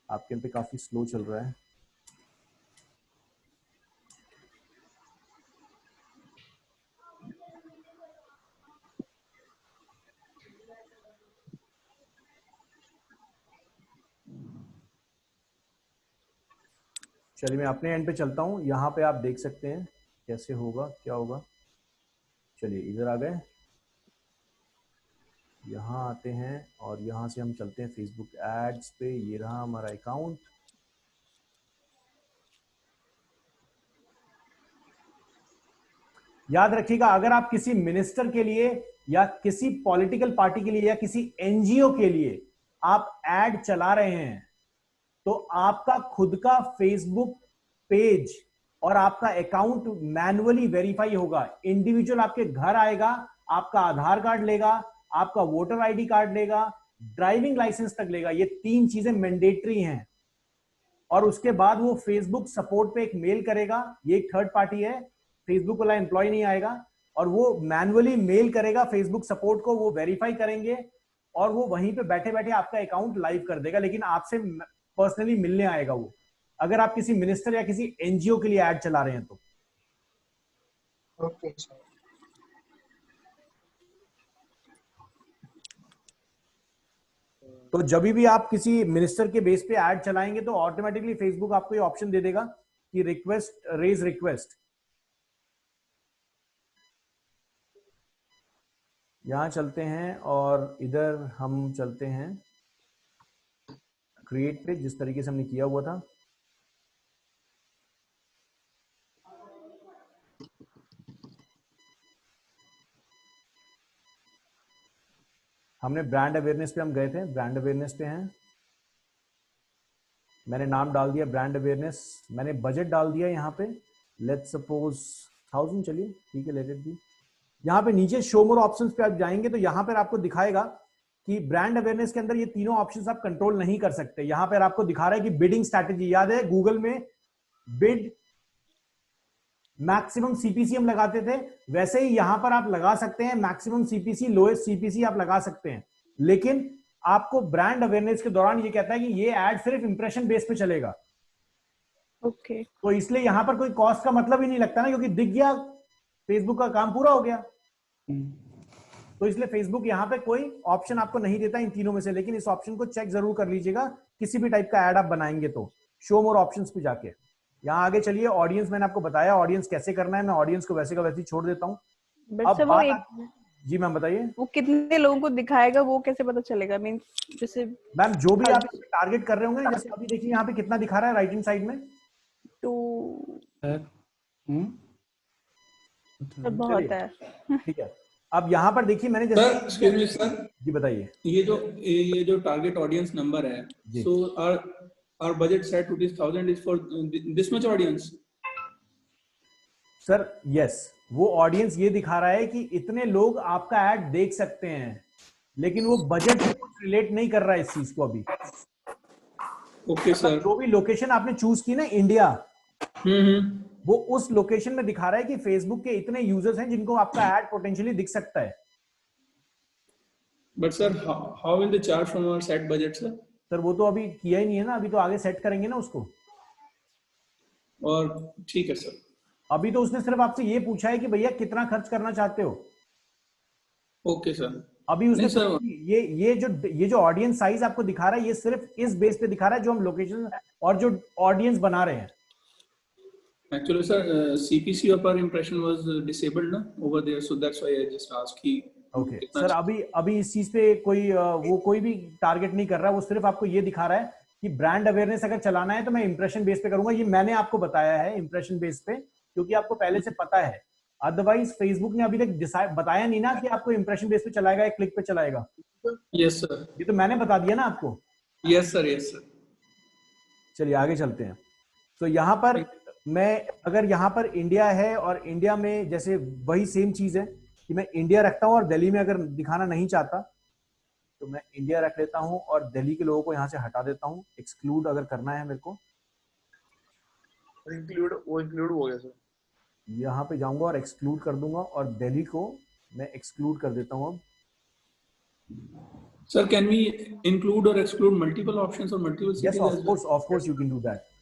आपके एंड पे काफ़ी स्लो चल रहा है। चलिए मैं अपने एंड पे चलता हूँ, यहाँ पे आप देख सकते हैं कैसे होगा, क्या होगा। चलिए इधर आ गए, यहाँ आते हैं और यहाँ से हम चलते हैं फेसबुक एड्स पे। ये रहा हमारा अकाउंट। याद रखिएगा, अगर आप किसी मिनिस्टर के लिए या किसी पॉलिटिकल पार्टी के लिए या किसी एनजीओ के लिए आप एड चला रहे हैं तो आपका खुद का फेसबुक पेज और आपका अकाउंट मैन्युअली वेरीफाई होगा। इंडिविजुअल आपके घर आएगा, आपका आधार कार्ड लेगा, आपका वोटर आईडी कार्ड लेगा, ड्राइविंग लाइसेंस तक लेगा। ये 3 चीजें मैंडेटरी हैं। और उसके बाद वो फेसबुक सपोर्ट पे एक मेल करेगा, ये एक थर्ड पार्टी है, फेसबुक वाला एम्प्लॉय नहीं आएगा, और वो मैन्युअली मेल करेगा फेसबुक सपोर्ट को, वो वेरीफाई करेंगे और वो वहीं पे बैठे बैठे आपका अकाउंट लाइव कर देगा, लेकिन आपसे पर्सनली मिलने आएगा वो, अगर आप किसी मिनिस्टर या किसी एनजीओ के लिए ऐड चला रहे हैं तो। Okay sir. तो जब भी आप किसी मिनिस्टर के बेस पे ऐड चलाएंगे तो ऑटोमेटिकली फेसबुक आपको ये ऑप्शन दे देगा कि रिक्वेस्ट, रेज रिक्वेस्ट। यहां चलते हैं और इधर हम चलते हैं क्रिएट पे, जिस तरीके से हमने किया हुआ था। हमने ब्रांड अवेयरनेस पे हम गए थे, ब्रांड अवेयरनेस पे हैं, मैंने नाम डाल दिया ब्रांड अवेयरनेस, मैंने बजट डाल दिया यहाँ पे, लेट्स सपोज 1000, चलिए ठीक है, लेट इट बी। यहाँ पे नीचे शो मोर ऑप्शंस पे आप जाएंगे तो यहाँ पर आपको दिखाएगा कि ब्रांड अवेयरनेस के अंदर ये तीनों ऑप्शंस आप कंट्रोल नहीं कर सकते। यहाँ पर आपको दिखा रहा है कि बिडिंग स्ट्रैटेजी, याद है गूगल में बिड मैक्सिमम सीपीसी हम लगाते थे, वैसे ही यहां पर आप लगा सकते हैं मैक्सिमम सीपीसी, लोएस्ट सीपीसी आप लगा सकते हैं। लेकिन आपको ब्रांड अवेयरनेस के दौरान ये कहता है कि ये ऐड सिर्फ इंप्रेशन बेस पे चलेगा। ओके तो इसलिए यहां पर कोई कॉस्ट का मतलब ही नहीं लगता ना, क्योंकि दिख गया फेसबुक का काम पूरा हो गया। तो इसलिए फेसबुक यहाँ पे कोई ऑप्शन आपको नहीं देता इन तीनों में से, लेकिन इस ऑप्शन को चेक जरूर कर लीजिएगा किसी भी टाइप का ऐड आप बनाएंगे तो। शो मोर ऑप्शंस पे जाके यहाँ आगे चलिए, ऑडियंस मैंने आपको बताया ऑडियंस कैसे करना है, मैं ऑडियंस को वैसे का वैसे ही छोड़ देता हूँ। बट सर वो जी मैम बताइए। वो कितने लोगों को दिखाएगा वो कैसे पता चलेगा? मींस जैसे मैम जो भी आप टारगेट कर रहे होंगे, जैसे अभी देखिए यहाँ पे कितना दिखा रहा है राइट हैंड साइड में, तो बहुत है। ठीक है। अब यहाँ पर देखिए मैंने जैसे सर जी बताइए, ये जो टारगेट ऑडियंस नंबर है, सो our budget set to this 1000 is for this much audience. Sir yes, वो ऑडियंस ये दिखा रहा है कि इतने लोग आपका ऐड देख सकते हैं, लेकिन वो बजट से कुछ रिलेट नहीं कर रहा है इस चीज को अभी। Okay sir. जो भी लोकेशन आपने चूज की ना इंडिया, वो उस लोकेशन में दिखा रहा है कि फेसबुक के इतने यूजर्स हैं जिनको आपका ऐड पोटेंशियली दिख सकता है। But sir how will they charge from our set budget sir? Sir वो तो अभी किया ही नहीं है ना, अभी तो आगे सेट करेंगे ना उसको। और ठीक है सर, अभी तो उसने सिर्फ आपसे ये पूछा है कि भैया कितना खर्च करना चाहते हो। Okay sir. अभी उसने सर ये जो ऑडियंस साइज आपको दिखा रहा है, ये सिर्फ इस बेस पे दिखा रहा है जो हम लोकेशन और जो ऑडियंस बना रहे हैं। एक्चुअली सर सीपीसी पर इंप्रेशन वाज डिसेबल्ड ना over there, so that's why I just asked कि ओके सर, अभी इस चीज पे कोई भी टारगेट नहीं कर रहा है, वो सिर्फ आपको ये दिखा रहा है कि ब्रांड अवेयरनेस अगर चलाना है तो मैं इंप्रेशन बेस पे करूंगा। ये मैंने आपको बताया है इंप्रेशन बेस पे, क्योंकि आपको पहले से पता है। अदरवाइज फेसबुक ने अभी तक बताया नहीं ना कि आपको इंप्रेशन बेस पे चलाएगा या क्लिक पे चलाएगा। यस सर, ये तो मैंने बता दिया ना आपको। Yes sir, yes sir. चलिए आगे चलते हैं। तो यहाँ पर मैं अगर यहाँ पर इंडिया है और इंडिया में जैसे वही सेम चीज है कि मैं इंडिया रखता हूँ और दिल्ली में अगर दिखाना नहीं चाहता तो मैं इंडिया रख लेता हूँ और दिल्ली के लोगों को यहाँ से हटा देता हूँ। एक्सक्लूड अगर करना है मेरे को, इंक्लूड हो गया सर। यहाँ पे जाऊंगा और एक्सक्लूड कर दूंगा और दिल्ली को मैं एक्सक्लूड कर देता हूँ। अब सर कैन वी इंक्लूड और एक्सक्लूड मल्टीपल ऑप्शंस और multiple cities? Yes of course you can do that.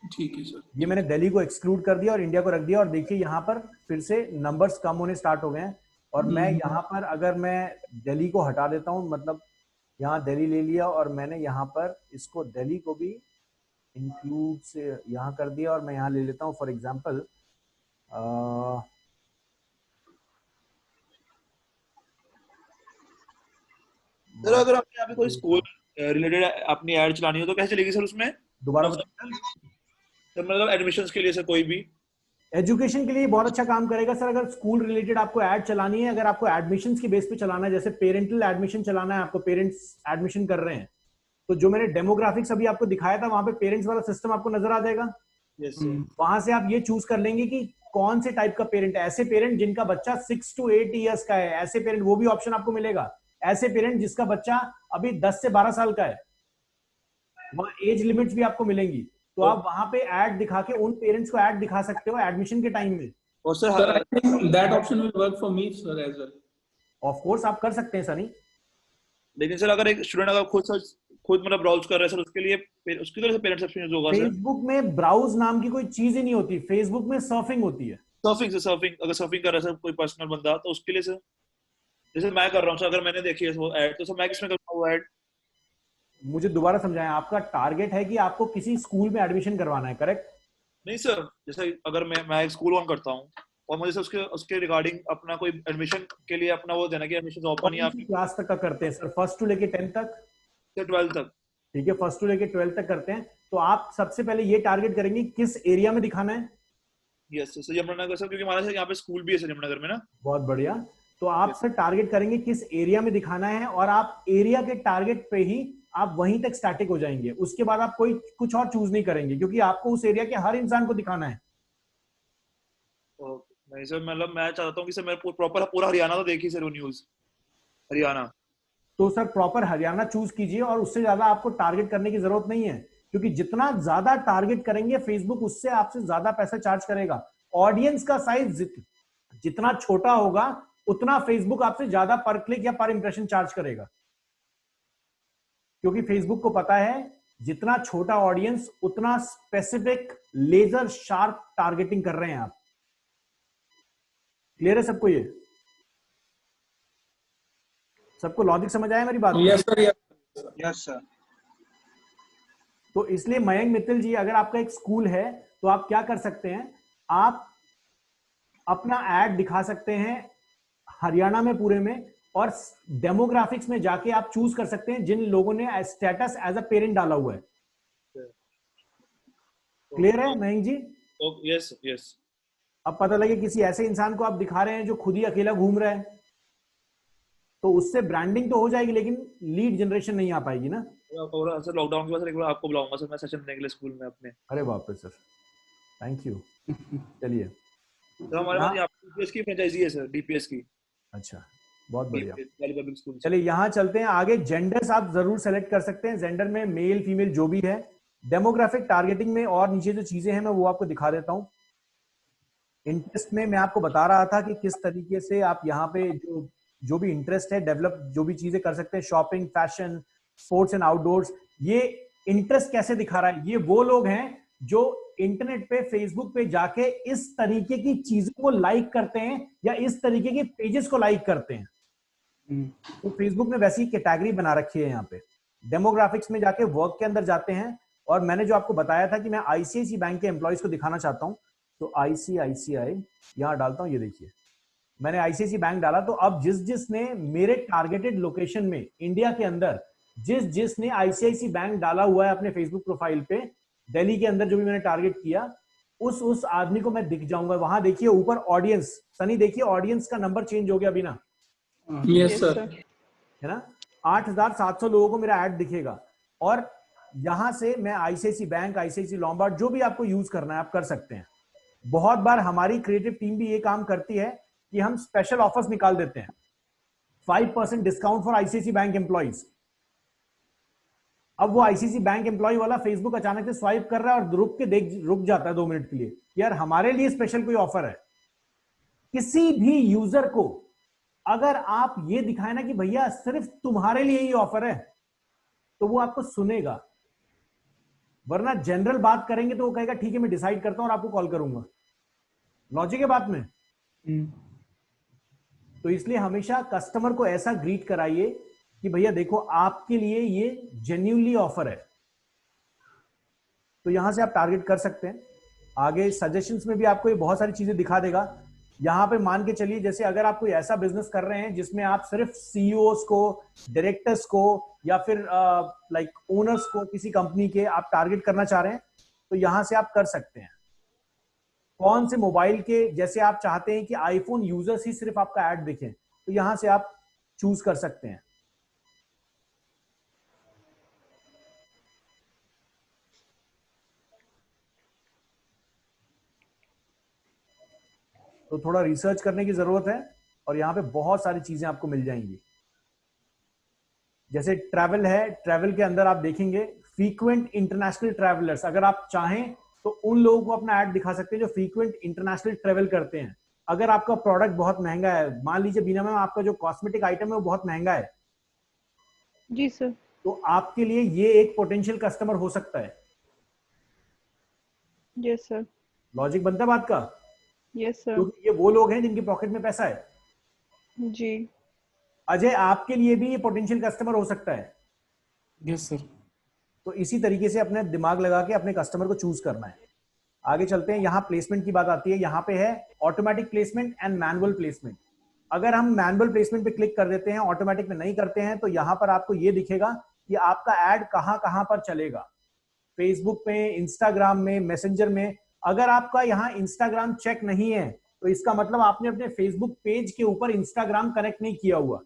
ठीक है सर। ये मैंने दिल्ली को एक्सक्लूड कर दिया और इंडिया को रख दिया और देखिए यहाँ पर फिर से नंबर्स कम होने स्टार्ट हो गए हैं। और मैं यहाँ पर अगर मैं दिल्ली को हटा देता हूँ, मतलब यहाँ दिल्ली ले लिया और मैंने यहाँ पर इसको दिल्ली को भी इंक्लूड से यहाँ कर दिया और मैं यहाँ ले लेता हूँ फॉर एग्जाम्पल सर अगर आपने यहाँ पे कोई स्कूल रिलेटेड अपनी ऐड चलानी हो तो कैसे चलेगी सर उसमें? दोबारा बताइए सर। मतलब एडमिशंस के लिए सर, कोई भी एजुकेशन के लिए बहुत अच्छा काम करेगा सर। अगर स्कूल रिलेटेड आपको ऐड चलानी है, अगर आपको एडमिशंस के बेस पे चलाना है, जैसे पेरेंटल एडमिशन चलाना है, आपको पेरेंट्स एडमिशन कर रहे हैं, तो जो मैंने डेमोग्राफिक्स अभी आपको दिखाया था वहां पे पेरेंट्स वाला सिस्टम आपको नजर आ जाएगा। वहां से आप ये चूज कर लेंगे कि कौन से टाइप का पेरेंट है। ऐसे पेरेंट जिनका बच्चा 6 to 8 ईयर्स का है, ऐसे पेरेंट, वो भी ऑप्शन आपको मिलेगा। ऐसे पेरेंट जिसका बच्चा अभी 10 से 12 साल का है, वहां एज लिमिट्स भी आपको मिलेंगी। तो आप वहां पे ऐड दिखा के उन पेरेंट्स को ऐड दिखा सकते हो एडमिशन के टाइम में। और sir I think that option will work for me sir as well. Of course आप कर सकते हैं सनी, लेकिन सर अगर एक स्टूडेंट अगर खुद मतलब ब्राउज कर रहा है सर, उसके लिए उसकी तरफ से पेरेंट्स ऑप्शन यूज होगा सर? फेसबुक में ब्राउज नाम की कोई चीज ही नहीं होती, फेसबुक में सर्फिंग होती है। सर्फिंग से सर्फिंग, अगर सर्फिंग कर रहा है सर कोई पर्सनल बंदा, तो उसके लिए सर जैसे मैं कर रहा हूँ सर, अगर मैंने देखी है वो ऐड, तो सर मैं किसमें करूँगा वो ऐड? मुझे दोबारा समझाएं, आपका टारगेट है कि आपको किसी स्कूल में एडमिशन करवाना है, करेक्ट? नहीं सर, जैसे अगर मैं एक स्कूल ऑन करता हूँ और मुझे उसके उसके रिगार्डिंग अपना कोई एडमिशन के लिए अपना वो देना कि एडमिशन ओपन या कौन सी क्लास तक का करते हैं सर? फर्स्ट टू लेके 10th तक? 12th तक। ठीक है, फर्स्ट टू लेके 12th तक करते हैं। तो आप सबसे पहले ये टारगेट करेंगे किस एरिया में दिखाना है? यस सर, यमुनानगर सर, क्योंकि हमारे यहाँ पे स्कूल भी है सर यमुनानगर में ना। बहुत बढ़िया। तो आप सर टारगेट करेंगे किस एरिया में दिखाना है, और आप एरिया के टारगेट पे ही आप वहीं तक स्टैटिक हो जाएंगे। उसके बाद आप कोई कुछ और चूज नहीं करेंगे, क्योंकि आपको उस एरिया के हर इंसान को दिखाना है। नहीं सर, मतलब मैं चाहता हूँ कि सर मैं प्रॉपर पूरा हरियाणा तो देखी सर वो न्यूज, हरियाणा। तो सर प्रॉपर हरियाणा चूज कीजिए, और उससे ज्यादा आपको टारगेट करने की जरूरत नहीं है, क्योंकि जितना ज्यादा टारगेट करेंगे फेसबुक उससे आपसे ज्यादा पैसा चार्ज करेगा। ऑडियंस का साइज जितना छोटा होगा उतना फेसबुक आपसे ज्यादा पर क्लिक या पर इंप्रेशन चार्ज करेगा, क्योंकि फेसबुक को पता है जितना छोटा ऑडियंस उतना स्पेसिफिक लेजर शार्प टारगेटिंग कर रहे हैं आप। क्लियर है सबको? ये सबको लॉजिक समझ आया मेरी बात? Yes sir, yes sir. तो इसलिए मयंक मित्तल जी, अगर आपका एक स्कूल है तो आप क्या कर सकते हैं, आप अपना एड दिखा सकते हैं हरियाणा में पूरे में, और डेमोग्राफिक्स में जाके आप चूज कर सकते हैं जिन लोगों ने स्टेटस एज अ पेरेंट डाला हुआ है। क्लियर है मयंक जी? Yes yes. अब पता लगे किसी ऐसे इंसान को आप दिखा रहे हैं जो खुद ही अकेला घूम रहा है, तो उससे ब्रांडिंग तो हो जाएगी लेकिन लीड जनरेशन नहीं आ पाएगी ना। और सर लॉकडाउन के बाद सर एक बार आपको बुलाऊंगा सर, मैं सेशन देने के लिए स्कूल में अपने। अरे बाप रे सर, थैंक यू। चलिए, तो हमारे पास डीपीएस की फ्रेंचाइजी है सर, डीपीएस की। अच्छा, बहुत बढ़िया। Delhi public school. चलिए यहाँ चलते हैं आगे। जेंडर्स आप जरूर सेलेक्ट कर सकते हैं, जेंडर में मेल फीमेल जो भी है। डेमोग्राफिक टारगेटिंग में और नीचे जो चीजें हैं मैं वो आपको दिखा देता हूँ। इंटरेस्ट में मैं आपको बता रहा था कि किस तरीके से आप यहाँ पे जो भी इंटरेस्ट है डेवलप जो भी चीजें कर सकते हैं, shopping, fashion, sports and outdoors. ये इंटरेस्ट कैसे दिखा रहा है? ये वो लोग हैं जो इंटरनेट पे फेसबुक पे जाके इस तरीके की चीजों को लाइक करते हैं या इस तरीके के पेजेस को लाइक करते हैं। तो फेसबुक ने वैसी कैटेगरी बना रखी है। यहाँ पे डेमोग्राफिक्स में जाके वर्क के अंदर जाते हैं, और मैंने जो आपको बताया था कि मैं आईसीआईसीआई बैंक के एम्प्लॉइज को दिखाना चाहता हूं, तो आईसीआईसीआई यहां डालता हूं। ये देखिए, मैंने आईसीआईसीआई बैंक डाला। तो अब जिसने मेरे टारगेटेड लोकेशन में इंडिया के अंदर जिसने आईसीआईसीआई बैंक डाला हुआ है अपने फेसबुक प्रोफाइल पे, दिल्ली के अंदर जो भी मैंने टारगेट किया, उस आदमी को मैं दिख जाऊंगा। वहां देखिए ऊपर ऑडियंस, सनी देखिए ऑडियंस का नंबर चेंज हो गया अभी ना। Yes sir. है ना? 8,700 लोगों को मेरा ऐड दिखेगा। और यहां से मैं आईसीआईसीआई बैंक, आईसीआईसीआई लॉम्बार्ड, जो भी आपको यूज करना है आप कर सकते हैं। बहुत बार हमारी क्रिएटिव टीम भी ये काम करती है कि हम स्पेशल ऑफर्स निकाल देते हैं, 5% discount for ICICI bank employees. अब वो आईसीआईसीआई बैंक एम्प्लॉय वाला फेसबुक अचानक से स्वाइप कर रहा है और रुक जाता है 2 मिनट के लिए, यार हमारे लिए स्पेशल कोई ऑफर है। किसी भी यूजर को अगर आप ये दिखाए ना कि भैया सिर्फ तुम्हारे लिए ही ऑफर है, तो वो आपको सुनेगा। वरना जनरल बात करेंगे तो वो कहेगा ठीक है मैं डिसाइड करता हूं और आपको कॉल करूंगा। लॉजिक है बात में? तो इसलिए हमेशा कस्टमर को ऐसा ग्रीट कराइए कि भैया देखो आपके लिए ये जेन्युइनली ऑफर है। तो यहां से आप टारगेट कर सकते हैं। आगे सजेशंस में भी आपको ये बहुत सारी चीजें दिखा देगा। यहां पे मान के चलिए जैसे अगर आप कोई ऐसा बिजनेस कर रहे हैं जिसमें आप सिर्फ सीईओस को, डायरेक्टर्स को या फिर लाइक ओनर्स को किसी कंपनी के आप टारगेट करना चाह रहे हैं, तो यहां से आप कर सकते हैं। कौन से मोबाइल के, जैसे आप चाहते हैं कि आईफोन यूजर्स ही सिर्फ आपका ऐड दिखें, तो यहां से आप चूज कर सकते हैं। तो थोड़ा रिसर्च करने की जरूरत है, और यहां पे बहुत सारी चीजें आपको मिल जाएंगी। जैसे ट्रैवल है, ट्रैवल के अंदर आप देखेंगे फ्रीक्वेंट इंटरनेशनल ट्रैवलर्स, अगर आप चाहें तो उन लोगों को अपना ऐड दिखा सकते हैं जो फ्रीक्वेंट इंटरनेशनल ट्रैवल करते हैं। अगर आपका प्रोडक्ट बहुत महंगा है, मान लीजिए बीना मैम आपका जो कॉस्मेटिक आइटम है वो बहुत महंगा है, जी सर, तो आपके लिए ये एक पोटेंशियल कस्टमर हो सकता है। यस सर, लॉजिक बनता है बात का? यस सर, क्योंकि ये वो लोग हैं जिनके पॉकेट में पैसा है। जी, अजय, आपके लिए भी ये पोटेंशियल कस्टमर हो सकता है। Yes sir. तो इसी तरीके से अपने दिमाग लगा के अपने कस्टमर को चूज करना है। आगे चलते हैं, यहाँ प्लेसमेंट की बात आती है। यहाँ पे है automatic placement and manual placement. अगर हम मैनुअल प्लेसमेंट पे क्लिक कर देते हैं, ऑटोमेटिक में नहीं करते हैं, तो यहाँ पर आपको ये दिखेगा कि आपका एड कहाँ कहाँ पर चलेगा, फेसबुक में, इंस्टाग्राम में, मैसेंजर में। अगर आपका यहाँ इंस्टाग्राम चेक नहीं है तो इसका मतलब आपने अपने फेसबुक पेज के ऊपर इंस्टाग्राम कनेक्ट नहीं किया हुआ।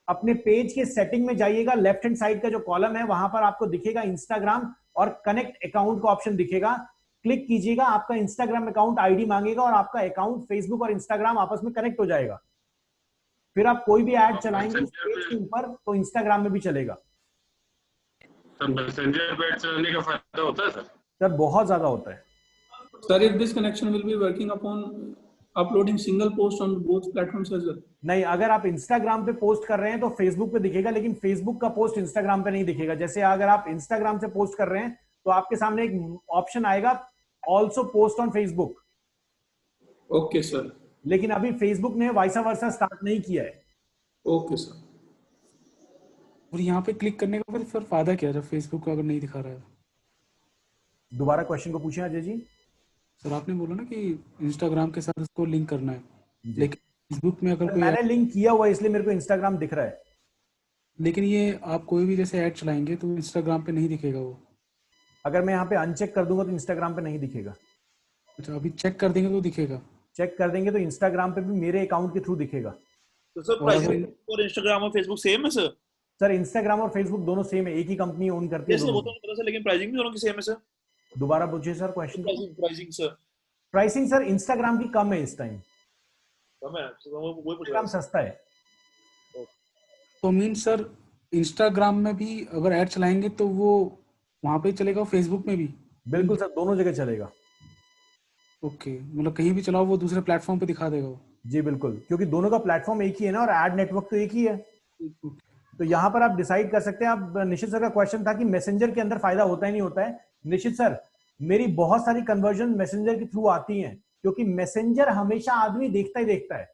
अपने पेज के सेटिंग में जाइएगा, लेफ्ट हैंड साइड का जो कॉलम है वहां पर आपको दिखेगा इंस्टाग्राम और कनेक्ट अकाउंट का ऑप्शन दिखेगा। क्लिक कीजिएगा, आपका इंस्टाग्राम अकाउंट आईडी मांगेगा और आपका अकाउंट फेसबुक और इंस्टाग्राम आपस में कनेक्ट हो जाएगा। फिर आप कोई भी ऐड चलाएंगे इस पेज के ऊपर तो इंस्टाग्राम में भी चलेगा। सर मैसेंजर पे ऐड चलाने का फायदा होता है सर बहुत ज्यादा होता है। Sir, if this connection will be working upon uploading single post on both platforms as well. नहीं, अगर आप इंस्टाग्राम पे पोस्ट कर रहे हैं तो फेसबुक पे दिखेगा, लेकिन फेसबुक का पोस्ट इंस्टाग्राम पे नहीं दिखेगा। जैसे अगर आप इंस्टाग्राम से पोस्ट कर रहे हैं तो आपके सामने एक ऑप्शन आएगा also post on Facebook. Okay, sir. लेकिन अभी फेसबुक ने वाइसा वर्सा स्टार्ट नहीं किया है। Okay, sir. और यहाँ पे क्लिक करने का फिर फायदा क्या है जब फेसबुक को अगर नहीं दिखा रहा है? दोबारा क्वेश्चन को पूछें अजय जी। सर आपने बोला ना कि इंस्टाग्राम के साथ उसको लिंक करना है, लेकिन फेसबुक में अगर कोई मैंने लिंक किया हुआ है इसलिए मेरे को इंस्टाग्राम दिख रहा है। लेकिन ये आप कोई भी जैसे ऐड चलाएंगे तो इंस्टाग्राम पे नहीं दिखेगा वो। अगर मैं यहाँ पे अनचेक कर दूंगा तो इंस्टाग्राम पे नहीं दिखेगा। अच्छा, अभी चेक कर देंगे तो दिखेगा। चेक कर देंगे तो इंस्टाग्राम पे भी मेरे अकाउंट के थ्रू दिखेगा। तो सर प्राइसिंग और इंस्टाग्राम और फेसबुक सेम है सर? सर इंस्टाग्राम और फेसबुक दोनों सेम है, एक ही कंपनी ओन करती है जैसे वो दोनों। तो तरह से, लेकिन प्राइसिंग भी दोनों की सेम है सर? दोबारा पूछिए sir question. Pricing sir? Pricing sir Instagram की कम है इस टाइम, कम है तो वो पूछ रहा इंस्टाग्राम सस्ता है। तो मीन सर इंस्टाग्राम में भी अगर ऐड चलाएंगे तो वो वहां पे चलेगा, फेसबुक में भी? बिल्कुल सर, दोनों जगह चलेगा। ओके, मतलब कहीं भी चलाओ वो दूसरे प्लेटफॉर्म पे दिखा देगा वो। जी बिल्कुल, क्योंकि दोनों का प्लेटफॉर्म एक ही है ना और एड नेटवर्क तो एक ही है। तो यहाँ पर आप डिसाइड कर सकते हैं। आप निशित सर का क्वेश्चन था कि मैसेंजर के अंदर फायदा होता है नहीं होता है। निशित सर, मेरी बहुत सारी कन्वर्जन मैसेंजर के थ्रू आती हैं, क्योंकि मैसेंजर हमेशा आदमी देखता ही देखता है।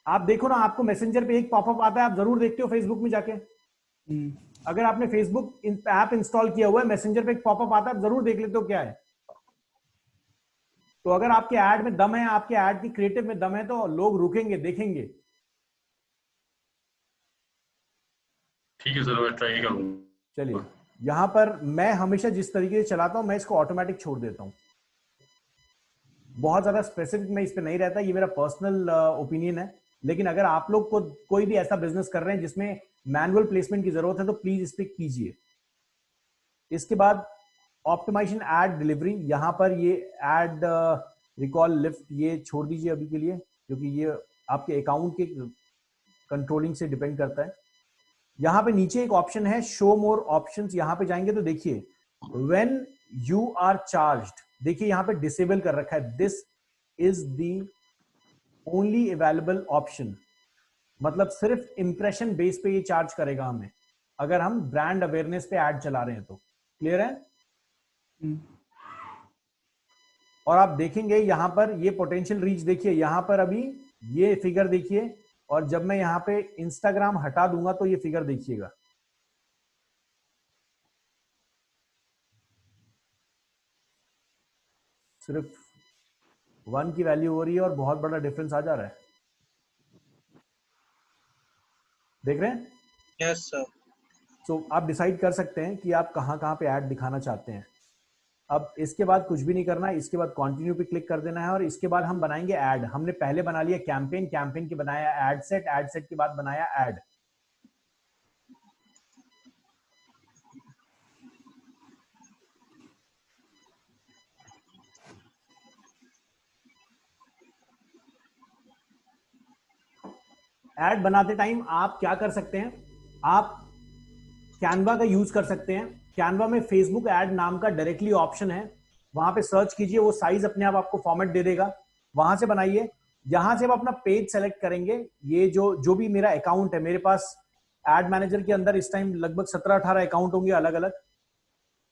आप देखो ना, आपको मैसेंजर पे एक पॉपअप आता है, आप जरूर देखते हो फेसबुक में जाके। अगर आपने फेसबुक ऐप इंस्टॉल किया हुआ है, मैसेंजर पे एक पॉपअप आता है, आप जरूर देख लेते हो क्या है। तो अगर आपके ऐड में दम है, आपके ऐड की क्रिएटिव में दम है, तो लोग रुकेंगे, देखेंगे। ठीक है सर, मैं ट्राई करूंगा। चलिए, यहां पर मैं हमेशा जिस तरीके से चलाता हूं, मैं इसको ऑटोमेटिक छोड़ देता हूं। बहुत ज्यादा स्पेसिफिक मैं इस पे नहीं रहता, ये मेरा पर्सनल ओपिनियन है। लेकिन अगर आप लोग को कोई भी ऐसा बिजनेस कर रहे हैं जिसमें मैनुअल प्लेसमेंट की जरूरत है तो प्लीज इस पे कीजिए। इसके बाद ऑप्टिमाइजेशन एड डिलीवरी, यहां पर ये एड रिकॉल लिफ्ट ये छोड़ दीजिए अभी के लिए, क्योंकि ये आपके अकाउंट के कंट्रोलिंग से डिपेंड करता है। यहां पे नीचे एक ऑप्शन है शो मोर ऑप्शंस, यहां पे जाएंगे तो देखिए व्हेन यू आर चार्ज्ड, देखिए यहां पे डिसेबल कर रखा है, this is the only available option. मतलब सिर्फ इंप्रेशन बेस पे ये चार्ज करेगा हमें, अगर हम ब्रांड अवेयरनेस पे ऐड चला रहे हैं तो। क्लियर है? और आप देखेंगे यहां पर ये पोटेंशियल रीच देखिए, यहां पर अभी ये फिगर देखिए, और जब मैं यहां पे इंस्टाग्राम हटा दूंगा तो ये फिगर देखिएगा। सिर्फ 1 की वैल्यू हो रही है और बहुत बड़ा डिफरेंस आ जा रहा है। देख रहे हैं? Yes sir. तो आप डिसाइड कर सकते हैं कि आप कहां कहां पे ऐड दिखाना चाहते हैं। अब इसके बाद कुछ भी नहीं करना है, इसके बाद कंटिन्यू पे क्लिक कर देना है, और इसके बाद हम बनाएंगे ऐड। हमने पहले बना लिया कैंपेन, कैंपेन के बनाया ऐड सेट, ऐड सेट के बाद बनाया ऐड। ऐड बनाते टाइम आप क्या कर सकते हैं, आप कैनवा का यूज कर सकते हैं। कैनवा में फेसबुक ऐड नाम का डायरेक्टली ऑप्शन है, वहां पे सर्च कीजिए, वो साइज अपने आप आपको फॉर्मेट दे देगा, वहां से बनाइए। यहां से आप अपना पेज सेलेक्ट करेंगे। ये जो भी मेरा अकाउंट है, मेरे पास एड मैनेजर के अंदर इस टाइम लगभग 17-18 अकाउंट होंगे अलग अलग,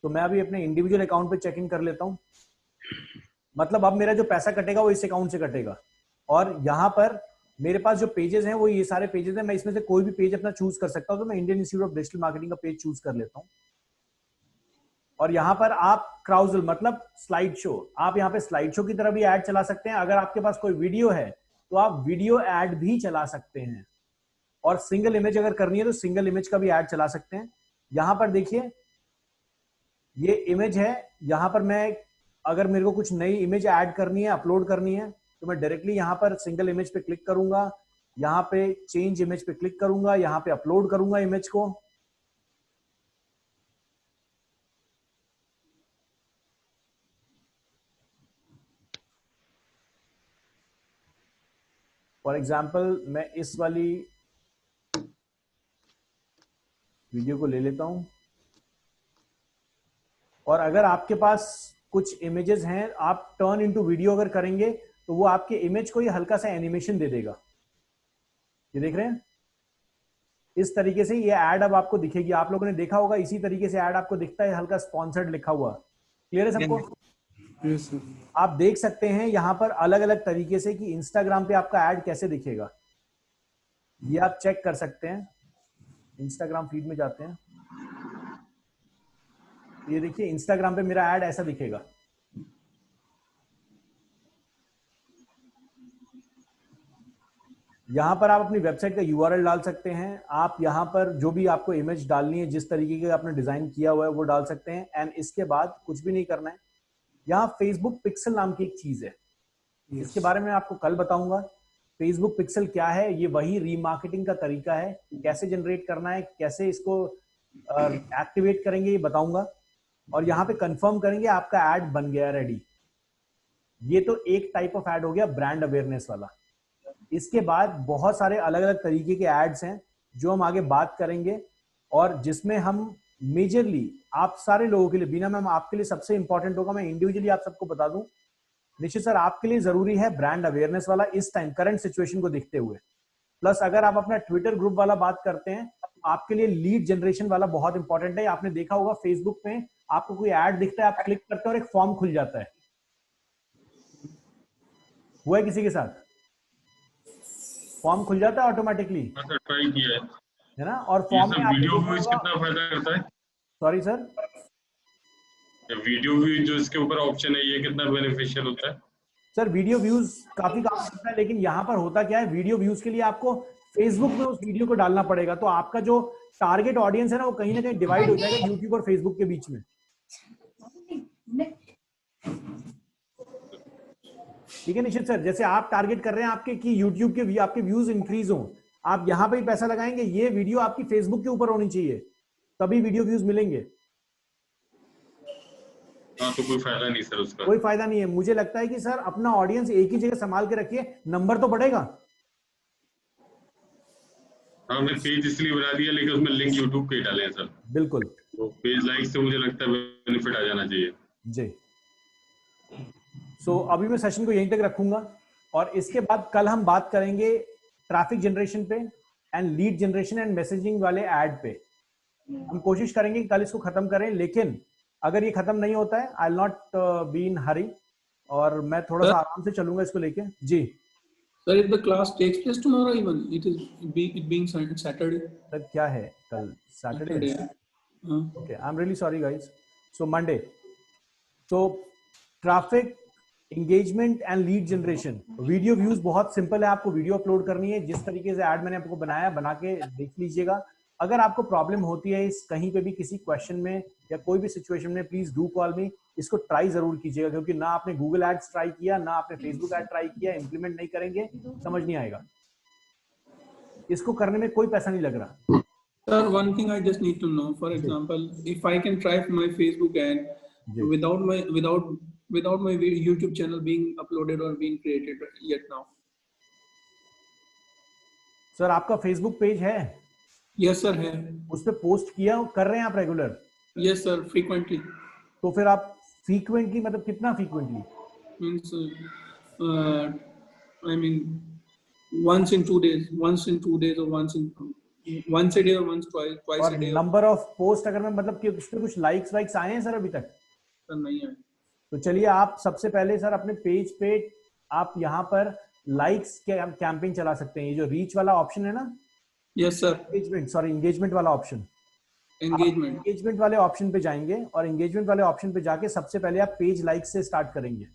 तो मैं अभी अपने इंडिविजुअल अकाउंट पे चेक इन कर लेता हूं। मतलब अब मेरा जो पैसा कटेगा वो इस अकाउंट से कटेगा, और यहां पर मेरे पास जो पेजेस हैं वो ये सारे पेजेस हैं, मैं इसमें से कोई भी पेज अपना चूज कर सकता हूँ। तो मैं Indian institute of digital marketing का पेज चूज कर लेता हूँ और यहाँ पर आप क्राउजल मतलब स्लाइड शो, आप यहाँ पे स्लाइड शो की तरह भी ऐड चला सकते हैं। अगर आपके पास कोई वीडियो है तो आप वीडियो ऐड भी चला सकते हैं, और सिंगल इमेज अगर करनी है तो सिंगल इमेज का भी ऐड चला सकते हैं। यहाँ पर देखिए ये इमेज है, यहाँ पर मैं अगर मेरे को कुछ नई इमेज ऐड करनी है, अपलोड करनी है, तो मैं डायरेक्टली यहाँ पर सिंगल इमेज पे क्लिक करूंगा, यहाँ पे चेंज इमेज पे क्लिक करूंगा, यहाँ पे अपलोड करूंगा इमेज को। फॉर एग्जाम्पल मैं इस वाली वीडियो को ले लेता हूं, और अगर आपके पास कुछ इमेजेस हैं, आप टर्न इनटू वीडियो अगर करेंगे तो वो आपके इमेज को ये हल्का सा एनिमेशन दे देगा। ये देख रहे हैं, इस तरीके से ये ऐड अब आपको दिखेगी। आप लोगों ने देखा होगा इसी तरीके से ऐड आपको दिखता है, हल्का स्पॉन्सर्ड लिखा हुआ। क्लियर है सबको? Yes sir. आप देख सकते हैं यहाँ पर अलग अलग तरीके से कि इंस्टाग्राम पे आपका ऐड कैसे दिखेगा, ये आप चेक कर सकते हैं। इंस्टाग्राम फीड में जाते हैं, ये देखिए इंस्टाग्राम पे मेरा ऐड ऐसा दिखेगा। यहां पर आप अपनी वेबसाइट का यूआरएल डाल सकते हैं। आप यहां पर जो भी आपको इमेज डालनी है, जिस तरीके का आपने डिजाइन किया हुआ है वो डाल सकते हैं। एंड इसके बाद कुछ भी नहीं करना है। यहाँ फेसबुक पिक्सल नाम की एक चीज है, इसके बारे में आपको कल बताऊंगा। फेसबुक पिक्सल क्या है, ये वही रीमार्केटिंग का तरीका है, कैसे जनरेट करना है, कैसे इसको एक्टिवेट करेंगे ये बताऊंगा। और यहाँ पे कंफर्म करेंगे आपका ऐड बन गया रेडी। ये तो एक टाइप ऑफ ऐड हो गया ब्रांड अवेयरनेस वाला। इसके बाद बहुत सारे अलग अलग तरीके के एड्स हैं जो हम आगे बात करेंगे, और जिसमें हम मेजरली आप सारे लोगों के लिए, बिना मैम आपके लिए सबसे इंपॉर्टेंट होगा, मैं इंडिविजुअली आप सबको बता दूं, निश्चित सर आपके लिए जरूरी है ब्रांड अवेयरनेस वाला इस टाइम करंट सिचुएशन को देखते हुए। प्लस अगर आप अपना ट्विटर ग्रुप वाला बात करते हैं, आपके लिए लीड जनरेशन वाला बहुत इंपॉर्टेंट है। आपने देखा होगा फेसबुक पे आपको कोई ऐड दिखता है, आप क्लिक करते हैं और एक फॉर्म खुल जाता है। हुआ है किसी के साथ? फॉर्म खुल जाता है ऑटोमेटिकली, ट्राई किया है ना? और ये फॉर्म सब में आपने वीडियो देखा व्यूज होगा, कितना फायदा करता है? सॉरी सर, वीडियो व्यूज जो इसके ऊपर ऑप्शन है ये कितना बेनिफिशियल होता है? सर वीडियो व्यूज काफी काम करता है, लेकिन यहाँ पर होता क्या है, वीडियो व्यूज के लिए आपको फेसबुक में उस वीडियो को डालना पड़ेगा। तो आपका जो टारगेट ऑडियंस है ना, वो कहीं ना कहीं डिवाइड हो जाएगा यूट्यूब और फेसबुक के बीच में। ठीक है निश्चित सर, जैसे आप टारगेट कर रहे हैं आपके कि यूट्यूब के आपके व्यूज इंक्रीज हो, आप यहाँ पे ही पैसा लगाएंगे। ये वीडियो आपकी फेसबुक के ऊपर होनी चाहिए, तभी वीडियो व्यूज मिलेंगे। हाँ, तो कोई फायदा नहीं सर उसका। कोई फायदा नहीं है। मुझे लगता है कि सर अपना ऑडियंस एक ही जगह संभाल के रखिए, नंबर तो बढ़ेगा। हाँ, मैं पेज इसलिए बना दिया, लेकिन उसमें लिंक यूट्यूब के ही डाले हैं सर। बिल्कुल, तो पेज लाइक से मुझे लगता है बेनिफिट आ जाना चाहिए जी। सो अभी मैं सेशन को यहीं तक रखूंगा, और इसके बाद कल हम बात करेंगे ट्रैफिक जनरेशन पे and lead generation and messaging वाले ऐड पे। हम कोशिश करेंगे कि कल इसको खत्म करें, लेकिन अगर ये खत्म नहीं होता है, I will not be in hurry, और मैं थोड़ा सा आराम से चलूंगा इसको लेके। जी Sir, if the class takes place tomorrow, even it being Saturday. Sir क्या है कल? Saturday. Okay, I am really sorry guys. So Monday. तो traffic engagement and lead generation, video views बहुत सिंपल है। आपको वीडियो अपलोड करनी है, जिस तरीके से ऐड मैंने आपको बनाया, बना के देख लीजिएगा। अगर आपको प्रॉब्लम होती है इस कहीं पे भी किसी क्वेश्चन में या कोई भी सिचुएशन में, प्लीज डू कॉल मी। इसको ट्राई जरूर कीजिएगा, क्योंकि ना आपने गूगल एड्स ट्राई किया, ना आपने फेसबुक एड ट्राई किया, इंप्लीमेंट नहीं करेंगे समझ नहीं आएगा। इसको करने में कोई पैसा नहीं लग रहा। Sir, one thing I just need to know, for example, if I can try my Facebook ad without my YouTube channel being uploaded or being created yet now. Sir आपका फेसबुक पेज है? Yes sir, है। उस पे post किया कर रहे हैं आप रेगुलर? Yes sir, frequently. तो फिर आप फ्रीक्वेंटली मतलब कितना frequently? Means I mean once in 2 days or once a day or twice a day. Number of post अगर मैं मतलब कि उस पे कुछ लाइक्स वाइक्स आए हैं सर अभी तक? सर नहीं आए। तो चलिए आप सबसे पहले सर अपने पेज पे आप यहाँ पर लाइक्स कैंपेन चला सकते हैं। ये जो रीच वाला ऑप्शन है ना, Yes, sir. एंगेजमेंट वाला ऑप्शन, Engagement. एंगेजमेंट वाले ऑप्शन पे जाएंगे और एंगेजमेंट वाले ऑप्शन पे जाके सबसे पहले आप पेज लाइक से स्टार्ट करेंगे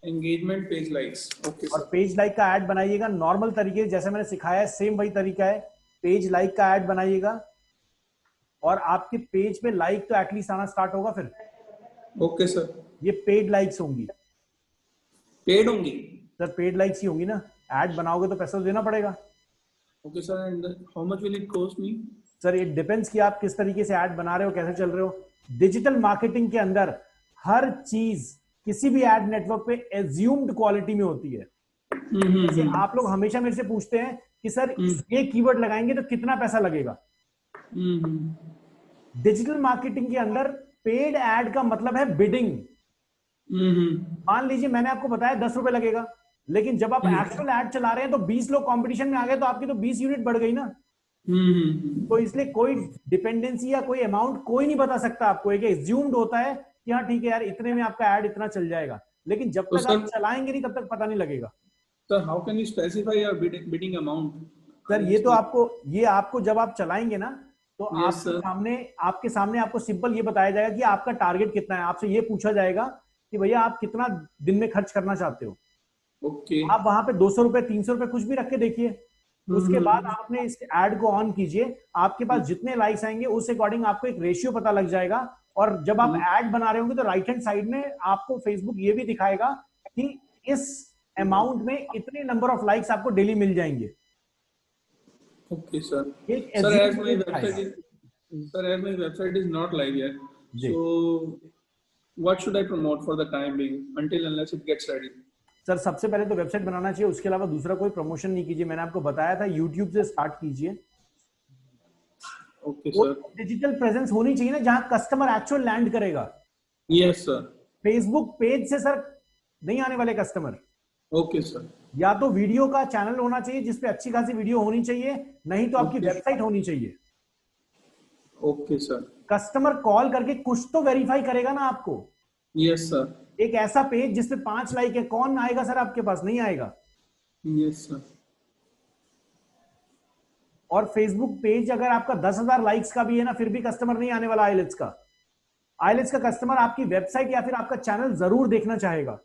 Engagement page likes. Okay, और sir. पेज लाइक का ऐड बनाइएगा नॉर्मल तरीके से, जैसे मैंने सिखाया है सेम वही तरीका है। पेज लाइक का ऐड बनाइएगा और आपके पेज पे लाइक तो एटलीस्ट आना स्टार्ट होगा। फिर Okay, sir. ये पेड लाइक्स होंगी Paid only. Sir, paid likes ही होंगी ना, ऐड बनाओगे तो पैसा तो देना पड़ेगा। Okay, sir. And how much will it cost me? Sir ये डिपेंड्स कि आप किस तरीके से ऐड बना रहे हो, कैसे चल रहे हो। डिजिटल मार्केटिंग के अंदर हर चीज किसी भी एड नेटवर्क पे एज्यूम्ड क्वालिटी में होती है। जैसे आप लोग हमेशा मेरे से पूछते हैं कि सर ये कीवर्ड लगाएंगे तो कितना पैसा लगेगा। डिजिटल मार्केटिंग के अंदर पेड ऐड का मतलब है बिडिंग। मान लीजिए मैंने आपको बताया 10 रुपए लगेगा, लेकिन जब आप एक्चुअल ऐड चला रहे हैं तो 20 लोग कंपटीशन में आ गए तो आपकी तो 20 यूनिट बढ़ गई ना। तो इसलिए कोई डिपेंडेंसी या कोई अमाउंट कोई नहीं बता सकता आपको। एक एज्यूम्ड होता है कि हाँ ठीक है यार, इतने में आपका ऐड इतना चल जाएगा, लेकिन जब तक आप चलाएंगे नहीं तब तक पता नहीं लगेगा। Sir, how can you specify your bidding amount? Sir ये आपको जब आप चलाएंगे ना तो Yes, आपके सामने आपको सिंपल ये बताया जाएगा कि आपका टारगेट कितना है। आपसे ये पूछा जाएगा कि भैया आप कितना दिन में खर्च करना चाहते हो। Okay. आप वहां पे 200 रुपए 300 रुपए कुछ भी रख के देखिए। उसके बाद आप अपने इस ऐड को ऑन कीजिए, आपके पास जितने लाइक्स आएंगे उस अकॉर्डिंग आपको एक रेशियो पता लग जाएगा। और जब आप ऐड बना रहे होंगे तो राइट हैंड साइड में आपको फेसबुक ये भी दिखाएगा कि इस अमाउंट में इतने नंबर ऑफ लाइक्स आपको डेली मिल जाएंगे। Okay, sir. एक Sir, as my estimate website दिखाएगा। is, sir, as my website is not live yet, जी। so what should I promote for the time being until unless it gets ready? Sir सबसे पहले तो website बनाना चाहिए, उसके अलावा दूसरा कोई प्रमोशन नहीं कीजिए। मैंने आपको बताया था यूट्यूब से स्टार्ट कीजिए। Okay, sir. डिजिटल प्रेजेंस होनी चाहिए ना जहां कस्टमर एक्चुअल लैंड करेगा। Yes, sir. फेसबुक पेज से सर नहीं आने वाले कस्टमर। Okay, sir. या तो वीडियो का चैनल होना चाहिए जिसपे अच्छी खासी वीडियो होनी चाहिए, नहीं तो आपकी वेबसाइट होनी चाहिए। Okay, sir. कस्टमर कॉल करके कुछ तो वेरीफाई करेगा ना आपको। Yes, sir. एक ऐसा पेज जिसपे 5 लाइक है, कौन आएगा सर आपके पास? नहीं आएगा। Yes, sir. और फेसबुक पेज अगर आपका 10,000 लाइक्स का भी है ना, फिर भी कस्टमर नहीं आने वाला आईलेट्स का। आईलेट्स का कस्टमर आपकी वेबसाइट या फिर आपका चैनल जरूर देखना चाहेगा।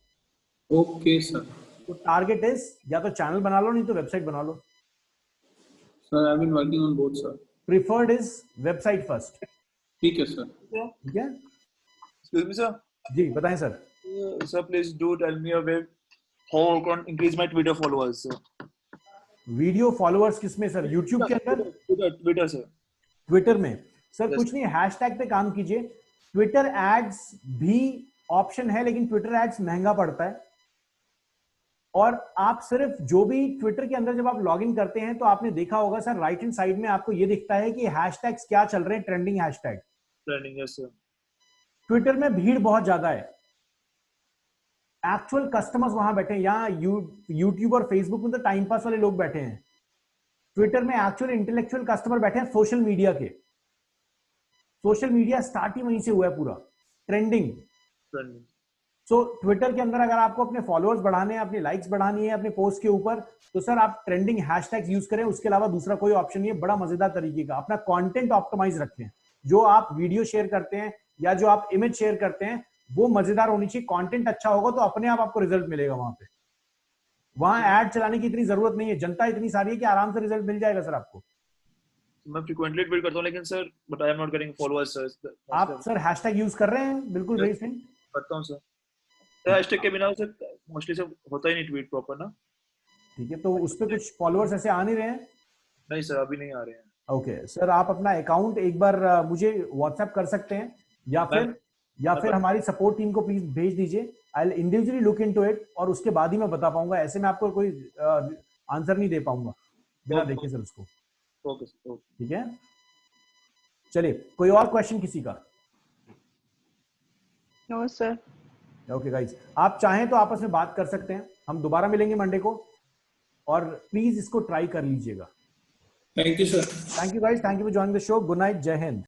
Okay, sir. तो टारगेट इज या तो चैनल बना लो, नहीं तो वेबसाइट बना लो। Sir, I've been working on both, sir. Preferred is website first. ठीक है, sir. ठीक है Excuse me, sir. जी, बताएं sir. Sir, please do tell me a way how I can increase my Twitter followers, sir. Video followers किसमें sir? YouTube के अंदर, Twitter, sir. Twitter में? Sir Yes. कुछ नहीं, हैशटैग पे काम कीजिए। ट्विटर एड्स भी ऑप्शन है, लेकिन ट्विटर एड्स महंगा पड़ता है। और आप सिर्फ जो भी ट्विटर के अंदर जब आप लॉग इन करते हैं तो आपने देखा होगा सर, राइट हैंड साइड में आपको ये दिखता है कि हैशटैग्स क्या चल रहे हैं, trending hashtag. Trending, yes, sir. Twitter में भीड़ बहुत ज्यादा है, एक्चुअल कस्टमर्स वहां बैठे हैं। यहाँ यूट्यूब और फेसबुक में तो टाइम पास वाले लोग बैठे हैं। ट्विटर में एक्चुअल इंटेलेक्चुअल कस्टमर बैठे हैं सोशल मीडिया के। सोशल मीडिया स्टार्ट ही वहीं से हुआ है पूरा, ट्रेंडिंग। Trending. सो ट्विटर के अंदर अगर आपको अपने फॉलोअर्स बढ़ाने हैं, अपनी लाइक्स बढ़ानी है अपने पोस्ट के ऊपर, तो सर आप ट्रेंडिंग हैशटैग्स यूज करें। उसके अलावा दूसरा कोई ऑप्शन नहीं है। बड़ा मजेदार तरीके का अपना कंटेंट ऑप्टिमाइज रखें। जो आप वीडियो शेयर करते हैं या जो आप इमेज शेयर करते हैं वो मजेदार होनी चाहिए। कंटेंट अच्छा होगा तो अपने आप आपको रिजल्ट मिलेगा वहां पे। वहां ऐड चलाने की इतनी जरूरत नहीं है, जनता इतनी सारी है कि आराम से रिजल्ट मिल जाएगा सर आपको। मैं frequently ट्वीट करता हूँ, लेकिन sir but I am not getting followers, sir. आप सर हैशटैग यूज कर रहे हैं? बिल्कुल Yes. सही सिंह। करता हूँ, सर। हैशटैग के बिना सर मोस्टली से होता ही नहीं ट्वीट प्रॉपर ना। ठीक है, तो उस पर कुछ फॉलोअर्स ऐसे आ नहीं रहे हैं? नहीं सर, अभी नहीं आ रहे हैं। ओके सर, आप अपना अकाउंट एक बार मुझे व्हाट्सएप कर सकते हैं या फिर हमारी सपोर्ट टीम को प्लीज भेज दीजिए। I will individually look into it और उसके बाद ही मैं बता पाऊंगा। ऐसे में आपको कोई आंसर नहीं दे पाऊंगा बिना देखे सर उसको। ओके सर, ठीक है, चलिए कोई और क्वेश्चन किसी का? No sir. ओके गाइस, आप चाहें तो आपस में बात कर सकते हैं। हम दोबारा मिलेंगे मंडे को और प्लीज इसको ट्राई कर लीजिएगा। Thank you, sir. Thank you guys, thank you for joining the show. Good night, जय हिंद।